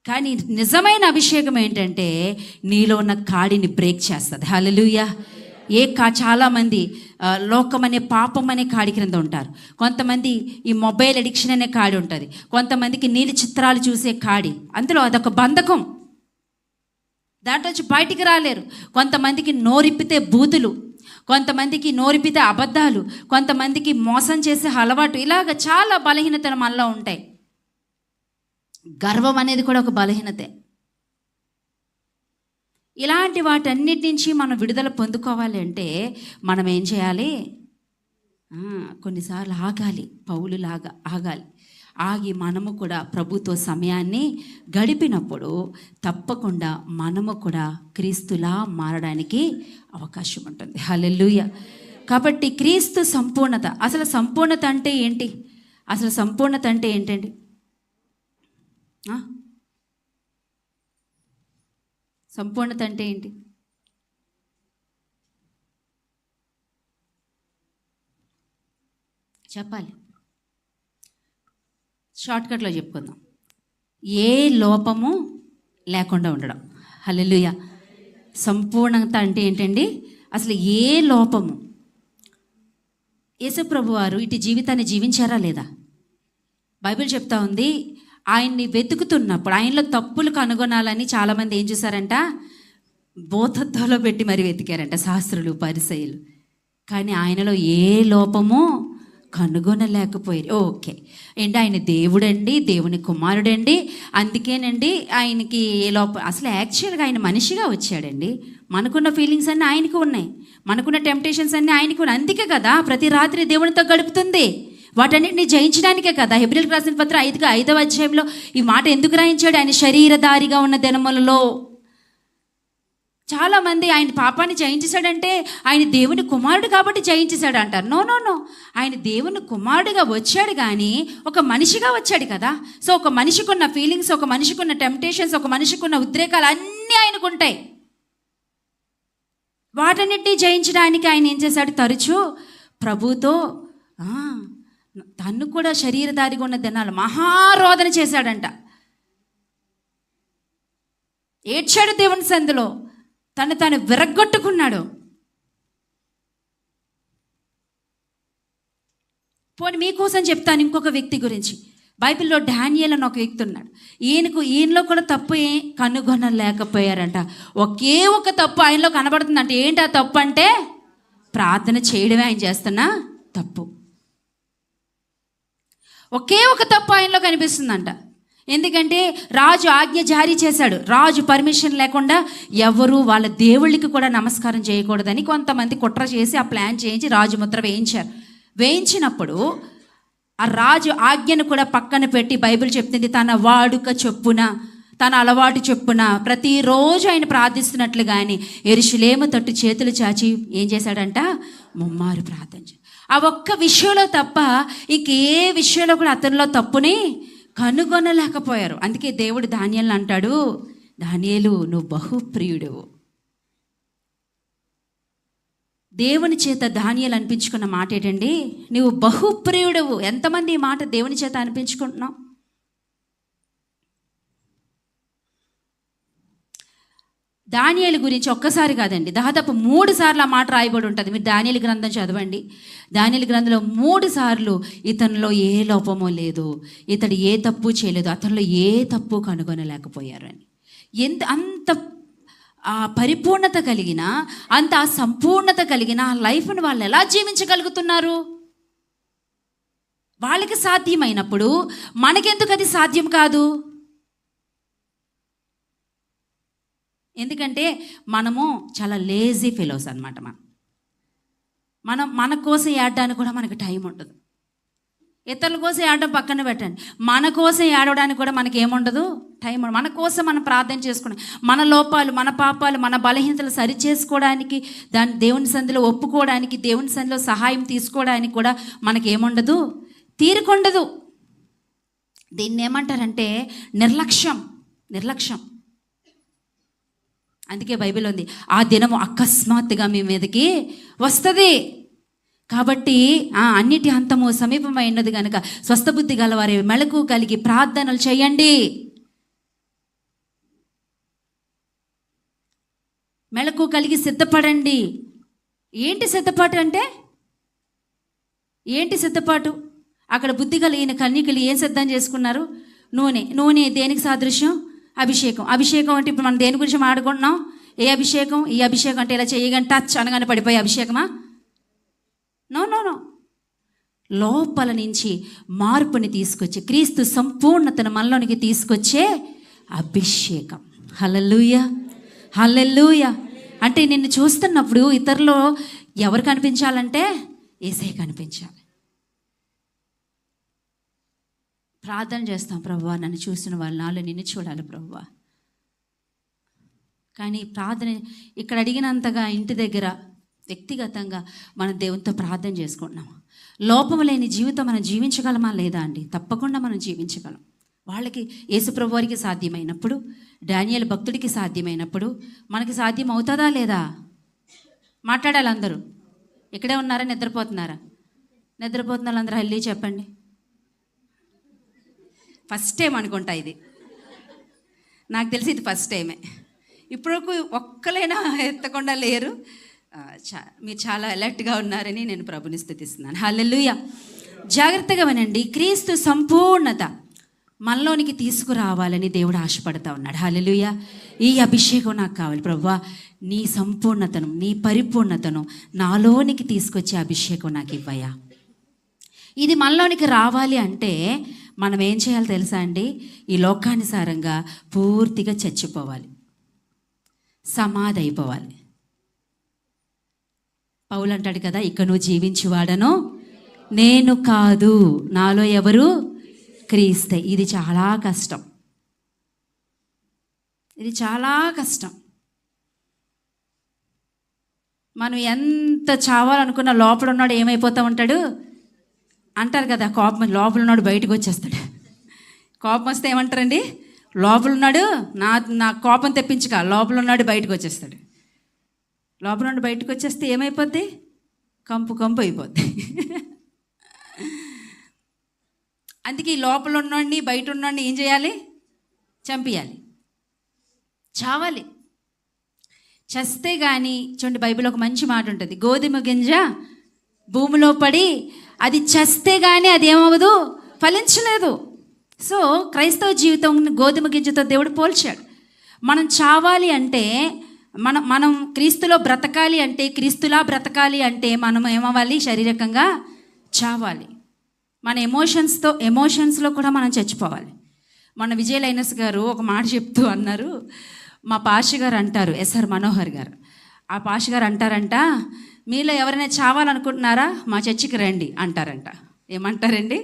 కానీ నిజమైన అభిషేకం ఏంటంటే నీలో ఉన్న కాడిని బ్రేక్ చేస్తుంది. హల్లెలూయా! చాలామంది లోకం అనే, పాపం అనే కాడి క్రింద ఉంటారు. కొంతమంది ఈ మొబైల్ అడిక్షన్ అనే కాడి ఉంటుంది. కొంతమందికి నీలి చిత్రాలు చూసే కాడి, అందులో అదొక బంధకం, దాంట్లో నుంచి బయటికి రాలేరు. కొంతమందికి నోరిప్పితే బూతులు, కొంతమందికి నోరిప్పితే అబద్ధాలు, కొంతమందికి మోసం చేసే అలవాటు, ఇలాగ చాలా బలహీనతలు మనలో ఉంటాయి. గర్వం అనేది కూడా ఒక బలహీనతే. ఇలాంటి వాటన్నిటి నుంచి మనం విడుదల పొందుకోవాలి అంటే మనం ఏం చేయాలి? కొన్నిసార్లు ఆగాలి. పౌలులాగా ఆగాలి. ఆగి మనము కూడా ప్రభుతో సమయాన్ని గడిపినప్పుడు తప్పకుండా మనము కూడా క్రీస్తులా మారడానికి అవకాశం ఉంటుంది. హల్లెలూయా. కాబట్టి క్రీస్తు సంపూర్ణత. అసలు సంపూర్ణత అంటే ఏంటి? అసలు సంపూర్ణత అంటే ఏంటండి? సంపూర్ణత అంటే ఏంటి? చెప్పాలి. షార్ట్కట్లో చెప్పుకుందాం. ఏ లోపము లేకుండా ఉండడం. హల్లెలూయా. సంపూర్ణత అంటే ఏంటండి? అసలు ఏ లోపము. యేసుప్రభు వారు ఇటు జీవితాన్ని జీవించారా లేదా? బైబిల్ చెప్తా ఉంది, ఆయన్ని వెతుకుతున్నప్పుడు ఆయనలో తప్పులు కనుగొనాలని చాలామంది ఏం చేశారంట? బోధత్వంలో పెట్టి మరి వెతికారంట శాస్త్రులు, పరిసయ్యులు. కానీ ఆయనలో ఏ లోపము కనుగొనలేకపోయారు. ఓకే ఏంటి, ఆయన దేవుడండి, దేవుని కుమారుడండి, అందుకేనండి ఆయనకి ఏ లోపం. అసలు యాక్చువల్గా ఆయన మనిషిగా వచ్చాడండి. మనకున్న ఫీలింగ్స్ అన్నీ ఆయనకు ఉన్నాయి, మనకున్న టెంప్టేషన్స్ అన్నీ ఆయనకు ఉన్నాయి. అందుకే కదా ప్రతి రాత్రి దేవునితో గడుపుతుంది. వాటన్నిటిని జయించడానికే కదా హెబ్రీయులకు రాసిన పత్రం 5వ అధ్యాయంలో ఈ మాట ఎందుకు రాయించాడు? ఆయన శరీరధారిగా ఉన్న దినములలో. చాలామంది ఆయన పాపాన్ని జయించేశాడంటే ఆయన దేవుని కుమారుడు కాబట్టి జయించేశాడు అంటారు. నో నో నో, ఆయన దేవుని కుమారుడుగా వచ్చాడు కానీ ఒక మనిషిగా వచ్చాడు కదా. సో ఒక మనిషికి ఉన్న ఫీలింగ్స్, ఒక మనిషికి ఉన్న టెంప్టేషన్స్, ఒక మనిషికి ఉన్న ఉద్రేకాలు అన్నీ ఆయనకు ఉంటాయి. వాటన్నిటిని జయించడానికి ఆయన ఏం చేశాడు? తరచూ ప్రభుతో తను కూడా శరీరధారిగా ఉన్న దినాలు మహారోదన చేశాడంట. ఏడ్చాడు దేవుని సందులో, తను విరగ్గొట్టుకున్నాడు. పోనీ మీకోసం చెప్తాను ఇంకొక వ్యక్తి గురించి. బైబిల్లో డానియేల్ అని ఒక వ్యక్తి ఉన్నాడు. ఈయనలో కూడా తప్పు కనుగొనలేకపోయారంట. ఒకే ఒక తప్పు ఆయనలో కనబడుతుందంట. ఏంటి ఆ తప్పు అంటే? ప్రార్థన చేయడమే ఆయన చేస్తున్న తప్పు. ఒకే ఒక తప్పు ఆయనలో కనిపిస్తుందంట. ఎందుకంటే రాజు ఆజ్ఞ జారీ చేశాడు. రాజు పర్మిషన్ లేకుండా ఎవరు వాళ్ళ దేవుళ్ళకి కూడా నమస్కారం చేయకూడదని కొంతమంది కుట్ర చేసి ఆ ప్లాన్ చేయించి రాజు ముద్ర వేయించారు. వేయించినప్పుడు ఆ రాజు ఆజ్ఞను కూడా పక్కన పెట్టి బైబిల్ చెప్తుంది తన వాడుక చొప్పున, తన అలవాటు చొప్పున ప్రతిరోజు ఆయన ప్రార్థిస్తున్నట్లు కానీ యెరూషలేము తట్టు చేతులు చాచి ఏం చేశాడంట? ముమ్మారు ప్రార్థన. ఆ ఒక్క విషయంలో తప్ప ఇంకే విషయంలో కూడా అతనిలో తప్పుని కనుగొనలేకపోయారు. అందుకే దేవుడు దానియేలుని అంటాడు, దానియేలు నువ్వు బహుప్రియుడు. దేవుని చేత దానియేలు అనిపించుకున్న మాట ఏంటండి? నువ్వు బహుప్రియుడవు. ఎంతమంది ఈ మాట దేవుని చేత అనిపించుకుంటున్నావు? దానియేలు గురించి ఒక్కసారి కాదండి, దాదాపు 3 సార్లు ఆ మాట రాయబడి ఉంటుంది. మీరు దానియేలు గ్రంథం చదవండి. దానియేలు గ్రంథంలో 3 సార్లు ఇతనిలో ఏ లోపమో లేదు, ఇతడు ఏ తప్పు చేయలేదు, అతనిలో ఏ తప్పు కనుగొనలేకపోయారు అని. అంత పరిపూర్ణత కలిగిన, అంత సంపూర్ణత కలిగిన ఆ లైఫ్ను వాళ్ళు ఎలా జీవించగలుగుతున్నారు? వాళ్ళకి సాధ్యమైనప్పుడు మనకెందుకు అది సాధ్యం కాదు? ఎందుకంటే మనము చాలా లేజీ ఫెలోస్ అనమాట. మన కోసం ఏడడానికి కూడా మనకు టైం ఉండదు. ఇతరుల కోసం ఏడడం పక్కన పెట్టండి, మన కోసం ఏడవడానికి కూడా మనకి ఏముండదు, టైం. మన కోసం మనం ప్రార్థన చేసుకుని మన లోపాలు, మన పాపాలు, మన బలహీనతలు సరి చేసుకోవడానికి, దాన్ని దేవుని సంధిలో ఒప్పుకోవడానికి, దేవుని సంధిలో సహాయం తీసుకోవడానికి కూడా మనకేముండదు, తీరుకుండదు. దీన్ని ఏమంటారంటే నిర్లక్ష్యం. అందుకే బైబిల్ ఉంది, ఆ దినము అకస్మాత్తుగా మీ మీదకి వస్తుంది. కాబట్టి అన్నిటి అంతము సమీపమైనది కనుక స్వస్థబుద్ధి గలవారే మెలకు కలిగి ప్రార్థనలు చేయండి. మెలకు కలిగి సిద్ధపడండి. ఏంటి సిద్ధపాటు అంటే? ఏంటి సిద్ధపాటు? అక్కడ బుద్ధి కలిగిన కన్యకలు ఏం సిద్ధం చేసుకున్నారు? నూనె దేనికి సాదృశ్యం? అభిషేకం అంటే ఇప్పుడు మనం దేని గురించి మాట్లాడుకుంటున్నాం? ఏ అభిషేకం? ఈ అభిషేకం అంటే ఇలా చేయగానే టచ్ అనగానే పడిపోయే అభిషేకమా? నో. లోపల నుంచి మార్పుని తీసుకొచ్చి క్రీస్తు సంపూర్ణతను మనలోనికి తీసుకొచ్చే అభిషేకం. హల్లెలూయా. అంటే నిన్ను చూస్తున్నప్పుడు ఇతరులు ఎవరు కనిపించాలంటే యేసయ్య కనిపించాలి. ప్రార్థన చేస్తాం, ప్రభువా నన్ను చూసిన వాళ్ళు నాలో నిన్ను చూడాలి ప్రభువా. కానీ ప్రార్థన ఇక్కడ అడిగినంతగా ఇంటి దగ్గర వ్యక్తిగతంగా మనం దేవునితో ప్రార్థన చేసుకుంటున్నాం. లోపం లేని జీవితం మనం జీవించగలమా లేదా అండి? తప్పకుండా మనం జీవించగలం. వాళ్ళకి యేసుప్రభు వారికి సాధ్యమైనప్పుడు, డానియేలు భక్తుడికి సాధ్యమైనప్పుడు మనకి సాధ్యం అవుతుందా లేదా? మాట్లాడాలి అందరూ. ఇక్కడే ఉన్నారా? నిద్రపోతున్నారా? నిద్రపోతున్న వాళ్ళందరూ హల్లి చెప్పండి. ఫస్ట్ టైం అనుకుంటా ఇది, నాకు తెలిసి ఇది ఫస్ట్ టైమే. ఇప్పుడు ఒక్కలైనా ఎత్తకుండా లేరు. మీరు చాలా అలర్ట్గా ఉన్నారని నేను ప్రభుని స్తుతిస్తున్నాను. హల్లెలూయా. జాగ్రత్తగా వినండి. క్రీస్తు సంపూర్ణత మనలోనికి తీసుకురావాలని దేవుడు ఆశపడతా ఉన్నాడు. హల్లెలూయా. ఈ అభిషేకం నాకు కావాలి ప్రభువా. నీ సంపూర్ణతను, నీ పరిపూర్ణతను నాలోనికి తీసుకొచ్చే అభిషేకం నాకు ఇవ్వయా. ఇది మనలోనికి రావాలి అంటే మనం ఏం చేయాలో తెలుసా అండి? ఈ లోకానుసారంగా పూర్తిగా చచ్చిపోవాలి, సమాధి అయిపోవాలి. పౌలు అంటాడు కదా, ఇక నువ్వు జీవించువాడను నేను కాదు, నాలో ఎవరు? క్రీస్తే. ఇది చాలా కష్టం, ఇది చాలా కష్టం. మనం ఎంత చావాలనుకున్న లోపల ఉన్నాడు ఏమైపోతూ ఉంటాడు అంటారు కదా. కోపం లోపల ఉన్నాడు బయటకు వచ్చేస్తాడు. కోపం వస్తే ఏమంటారండి? లోపల ఉన్నాడు నా కోపం తెప్పించక, లోపల ఉన్నాడు బయటకు వచ్చేస్తాడు. లోపల నుండి బయటకు వచ్చేస్తే ఏమైపోద్ది? కంపు కంపు అయిపోద్ది. అందుకే లోపల ఉన్నోడిని బయట ఉన్నోడిని ఏం చేయాలి? చంపేయాలి, చావాలి. చస్తే కానీ చూడండి, బైబిల్ ఒక మంచి మాట ఉంటుంది, గోధుమ గింజ భూమిలో పడి అది చస్తే కానీ అది ఏమవ్వదు, ఫలించలేదు. సో క్రైస్తవ జీవితం గోధుమ గింజతో దేవుడు పోల్చాడు. మనం చావాలి అంటే, మనం క్రీస్తులో బ్రతకాలి అంటే, క్రీస్తులా బ్రతకాలి అంటే మనం ఏమవ్వాలి? శారీరకంగా చావాలి. మన ఎమోషన్స్లో కూడా మనం చచ్చిపోవాలి. మన విజయ లైనస్ గారు ఒక మాట చెప్తూ అన్నారు, మా పాష గారు అంటారు, ఎస్ఆర్ మనోహర్ గారు, ఆ పాష గారు అంటారంట, మీలో ఎవరైనా చావాలనుకుంటున్నారా మా చర్చికి రండి అంటారంట. ఏమంటారండి?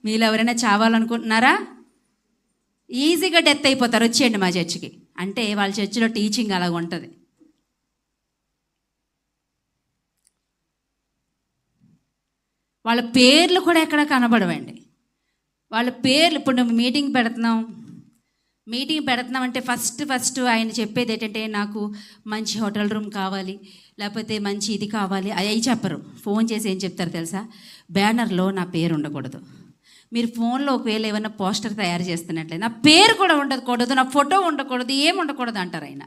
మీలో ఎవరైనా చావాలనుకుంటున్నారా? ఈజీగా డెత్ అయిపోతారు, వచ్చేయండి మా చర్చికి అంటే వాళ్ళ చర్చిలో టీచింగ్ అలాగ ఉంటుంది. వాళ్ళ పేర్లు కూడా ఎక్కడ కనబడవండి. వాళ్ళ పేర్లు ఇప్పుడు మీటింగ్ పెడుతున్నాం అంటే ఫస్ట్ ఆయన చెప్పేది ఏంటంటే, నాకు మంచి హోటల్ రూమ్ కావాలి, లేకపోతే మంచి ఇది కావాలి, అవి చెప్పరు. ఫోన్ చేసి ఏం చెప్తారు తెలుసా? బ్యానర్లో నా పేరు ఉండకూడదు. మీరు ఫోన్లో ఒకవేళ ఏమైనా పోస్టర్ తయారు చేస్తున్నట్లయితే నా పేరు కూడా ఉండకూడదు, నా ఫోటో ఉండకూడదు, ఏం ఉండకూడదు అంటారు ఆయన.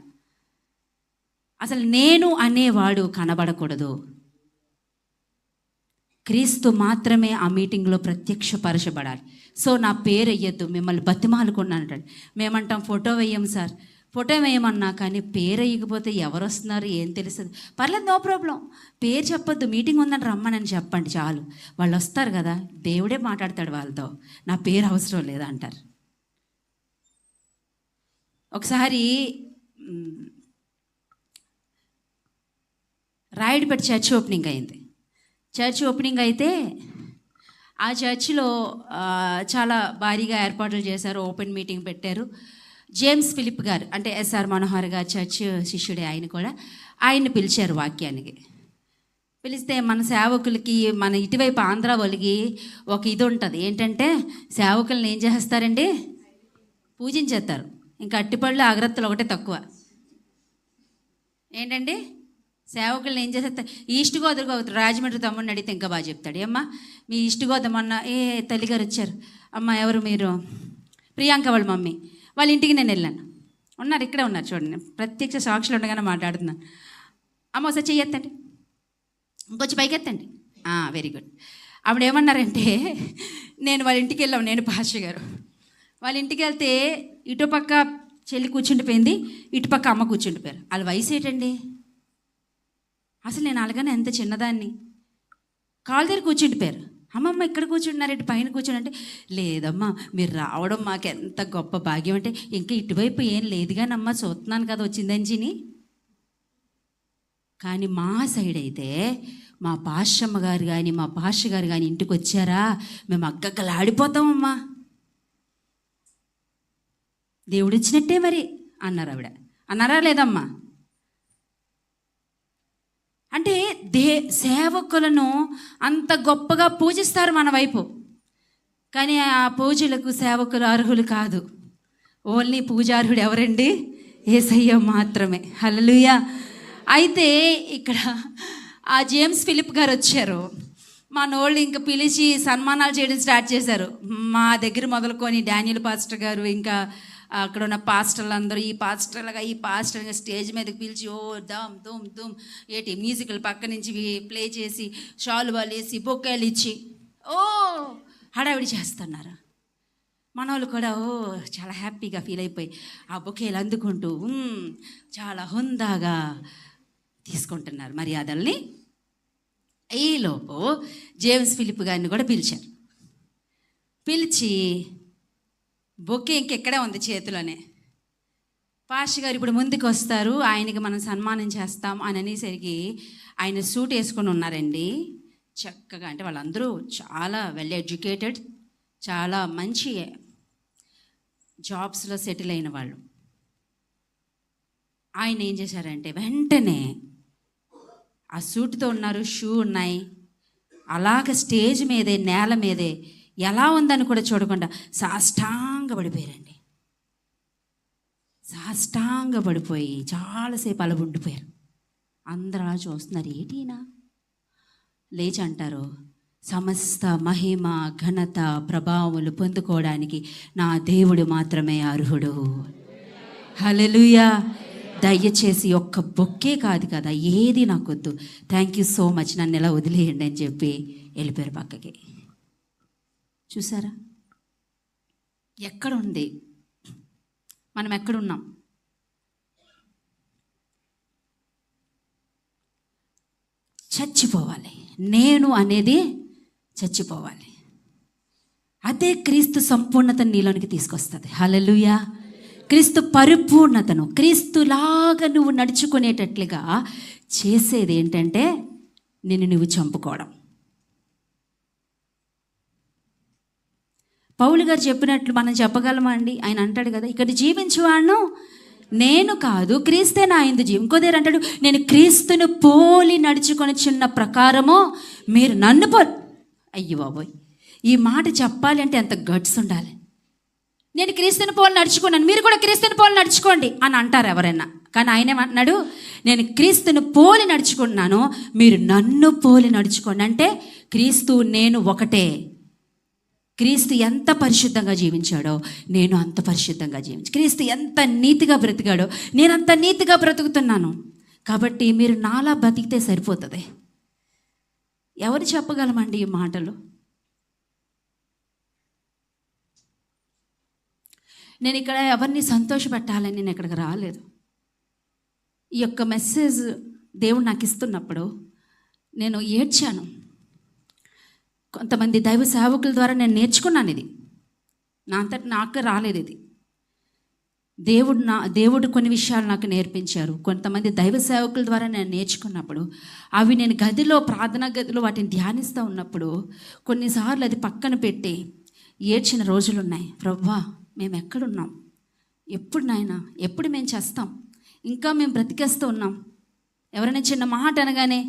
అసలు నేను అనేవాడు కనబడకూడదు. క్రీస్తు మాత్రమే ఆ మీటింగ్లో ప్రత్యక్షపరచబడాలి. సో నా పేరు వేయద్దు, మిమ్మల్ని బతిమాలుకున్నాను. మేమంటాం ఫోటో వేయం సార్, ఫోటో వేయమన్నా, కానీ పేరు వేయకపోతే ఎవరు వస్తున్నారు ఏం తెలుస్తుంది? పర్లేదు, నో ప్రాబ్లం, పేరు చెప్పొద్దు, మీటింగ్ ఉందని రమ్మని చెప్పండి చాలు. వాళ్ళు వస్తారు కదా, దేవుడే మాట్లాడతాడు వాళ్ళతో, నా పేరు అవసరం లేదా అంటారు. ఒకసారి రాయుడుపేట చర్చ్ ఓపెనింగ్ అయింది. చర్చ్ ఓపెనింగ్ అయితే ఆ చర్చిలో చాలా భారీగా ఏర్పాట్లు చేశారు, ఓపెన్ మీటింగ్ పెట్టారు. జేమ్స్ ఫిలిప్ గారు అంటే ఎస్ఆర్ మనోహర్ గారు చర్చ్ శిష్యుడే, ఆయన కూడా ఆయన్ని పిలిచారు వాక్యానికి. పిలిస్తే మన సేవకులకి, మన ఇటువైపు ఆంధ్ర వాళ్ళకి ఒక ఇది ఉంటుంది, ఏంటంటే సేవకులను ఏం చేస్తారండి? పూజించేస్తారు. ఇంకా అట్టిపళ్ళు అగ్రత్తులు ఒకటే తక్కువ. ఏంటండి? సేవకులను ఏం చేస్తారు? ఈస్ట్ గోదావరి రాజమండ్రి తమ్ముడిని అడిగితే ఇంకా బాగా చెప్తాడు. ఏమ్మా మీ ఈస్ట్ గోదావరి మొన్న తల్లిగారు వచ్చారు, అమ్మ ఎవరు మీరు? ప్రియాంక వాళ్ళ మమ్మీ వాళ్ళ ఇంటికి నేను వెళ్ళాను. ఉన్నారు, ఇక్కడే ఉన్నారు చూడండి, ప్రత్యక్ష సాక్షులు ఉండగానే మాట్లాడుతున్నాను. అమ్మ ఒకసారి చెయ్యెత్తండి, ఇంకొచ్చి పైకి ఎత్తండి. Very good. ఆవిడ ఏమన్నారంటే, నేను వాళ్ళ ఇంటికి వెళ్ళాము, నేను పాష గారు వాళ్ళ ఇంటికి వెళ్తే ఇటుపక్క చెల్లి కూర్చుండిపోయింది, ఇటుపక్క అమ్మ కూర్చుండిపోయారు. వాళ్ళ వయసు ఏంటండి? అసలు నేను అలాగనే ఎంత చిన్నదాన్ని. కాళ్ళ దగ్గర కూర్చుండిపోయారు. అమ్మమ్మ ఇక్కడ కూర్చుంటున్నారు, ఇటు పైన కూర్చుని అంటే, లేదమ్మా మీరు రావడం మాకు ఎంత గొప్ప భాగ్యం అంటే, ఇంకా ఇటువైపు ఏం లేదుగానమ్మా, చూస్తున్నాను కదా వచ్చిందని. కానీ మా సైడ్ అయితే మా పాషమ్మ గారు కానీ మా పాష గారు కానీ ఇంటికి వచ్చారా, మేము అగ్గగ్గలాడిపోతామమ్మా. దేవుడు ఇచ్చినట్టే మరి అన్నారు ఆవిడ. అన్నారా లేదమ్మా? అంటే సేవకులను అంత గొప్పగా పూజిస్తారు మన వైపు, కానీ ఆ పూజలకు సేవకులు అర్హులు కాదు. ఓన్లీ పూజార్హుడు ఎవరండి? యేసయ్య మాత్రమే. హల్లెలూయా. అయితే ఇక్కడ ఆ జేమ్స్ ఫిలిప్ గారు వచ్చారు. మనోళ్ళు ఇంకా పిలిచి సన్మానాలు చేయడం స్టార్ట్ చేశారు. మా దగ్గర మొదలుకొని డానియల్ పాస్టర్ గారు, ఇంకా అక్కడ ఉన్న పాస్టర్లు అందరూ ఈ పాస్టర్గా స్టేజ్ మీదకి పిలిచి ఓ దమ్ దుమ్ దుమ్ ఏటి మ్యూజికల్ పక్క నుంచి ప్లే చేసి షాలువాలు వేసి బొక్కాయలు ఇచ్చి ఓ హడావిడి చేస్తున్నారు. మన వాళ్ళు కూడా చాలా హ్యాపీగా ఫీల్ అయిపోయి ఆ బొకేలు అందుకుంటూ చాలా హుందాగా తీసుకుంటున్నారు మర్యాదల్ని. ఈలోపు జేమ్స్ ఫిలిప్ గారిని కూడా పిలిచారు. పిలిచి బొకే ఇంకెక్కడే ఉంది చేతిలోనే. పాస్టర్ గారు ఇప్పుడు ముందుకు వస్తారు, ఆయనకి మనం సన్మానం చేస్తాం అని అనేసరికి ఆయన సూట్ వేసుకొని ఉన్నారండి చక్కగా. అంటే వాళ్ళందరూ చాలా వెల్ ఎడ్యుకేటెడ్, చాలా మంచి జాబ్స్లో సెటిల్ అయిన వాళ్ళు. ఆయన ఏం చేశారంటే వెంటనే ఆ సూట్తో ఉన్నారు, షూ ఉన్నాయి, అలాగ స్టేజ్ మీదే నేల మీదే ఎలా ఉందని కూడా చూడకుండా సాష్టాంగపడిపోయారండి. సాష్టాంగపడిపోయి చాలాసేపు అలా ఉండిపోయారు. అందరూ అలా చూస్తున్నారు, ఏటీనా? లేచి అంటారు, సమస్త మహిమ ఘనత ప్రభావములు పొందుకోవడానికి నా దేవుడు మాత్రమే అర్హుడు. హల్లెలూయా. దయచేసి ఒక్క బొక్కే కాదు కదా, ఏది నాకొద్దు, థ్యాంక్ యూ సో మచ్, నన్ను ఎలా వదిలేయండి అని చెప్పి వెళ్ళిపోయారు పక్కకి. చూసారా ఎక్కడుంది? మనం ఎక్కడున్నాం? చచ్చిపోవాలి. నేను అనేది చచ్చిపోవాలి. అదే క్రీస్తు సంపూర్ణతను నీలోనికి తీసుకొస్తుంది. హల్లెలూయా. క్రీస్తు పరిపూర్ణతను, క్రీస్తులాగా నువ్వు నడుచుకునేటట్లుగా చేసేది ఏంటంటే నిన్ను నువ్వు చంపుకోవడం. పౌలు గారు చెప్పినట్లు మనం చెప్పగలమా అండి? ఆయన అంటాడు కదా, ఇక్కడ జీవించేవాడును నేను కాదు, క్రీస్తే నా యందు జీవం. ఇంకో దగ్గర అంటాడు, నేను క్రీస్తును పోలి నడుచుకొని చిన్న ప్రకారము మీరు నన్ను అయ్యో బాబోయ్, ఈ మాట చెప్పాలి అంటే ఎంత గట్స్ ఉండాలి. నేను క్రీస్తుని పోలి నడుచుకున్నాను, మీరు కూడా క్రీస్తుని పోలి నడుచుకోండి అని అంటారు ఎవరైనా. కానీ ఆయన ఏమంటున్నాడు, నేను క్రీస్తుని పోలి నడుచుకున్నాను, మీరు నన్ను పోలి నడుచుకోండి. అంటే క్రీస్తు నేను ఒకటే. క్రీస్తు ఎంత పరిశుద్ధంగా జీవించాడో నేను అంత పరిశుద్ధంగా క్రీస్తు ఎంత నీతిగా బ్రతికాడో నేను అంత నీతిగా బ్రతుకుతున్నాను. కాబట్టి మీరు నాలా బ్రతికితే సరిపోతుంది. ఎవరు చెప్పగలమండి ఈ మాటలు? నేను ఇక్కడ ఎవరిని సంతోషపెట్టాలని నేను ఇక్కడికి రాలేదు. ఈ యొక్క మెసేజ్ దేవుడు నాకు ఇస్తున్నప్పుడు నేను ఏడ్చాను. కొంతమంది దైవ సేవకుల ద్వారా నేను నేర్చుకున్నాను. ఇది నా అంతటి నాకు రాలేదు. ఇది దేవుడు కొన్ని విషయాలు నాకు నేర్పించారు. కొంతమంది దైవ సేవకుల ద్వారా నేను నేర్చుకున్నప్పుడు అవి నేను ప్రార్థనా గదిలో వాటిని ధ్యానిస్తూ ఉన్నప్పుడు కొన్నిసార్లు అది పక్కన పెట్టి ఏడ్చిన రోజులు ఉన్నాయి. ప్రభువా, మేము ఎక్కడున్నాం? ఎప్పుడు నాయనా, ఎప్పుడు మేము చేస్తాం? ఇంకా మేము బ్రతికేస్తూ ఉన్నాం. ఎవరైనా చిన్న మాట అనగానే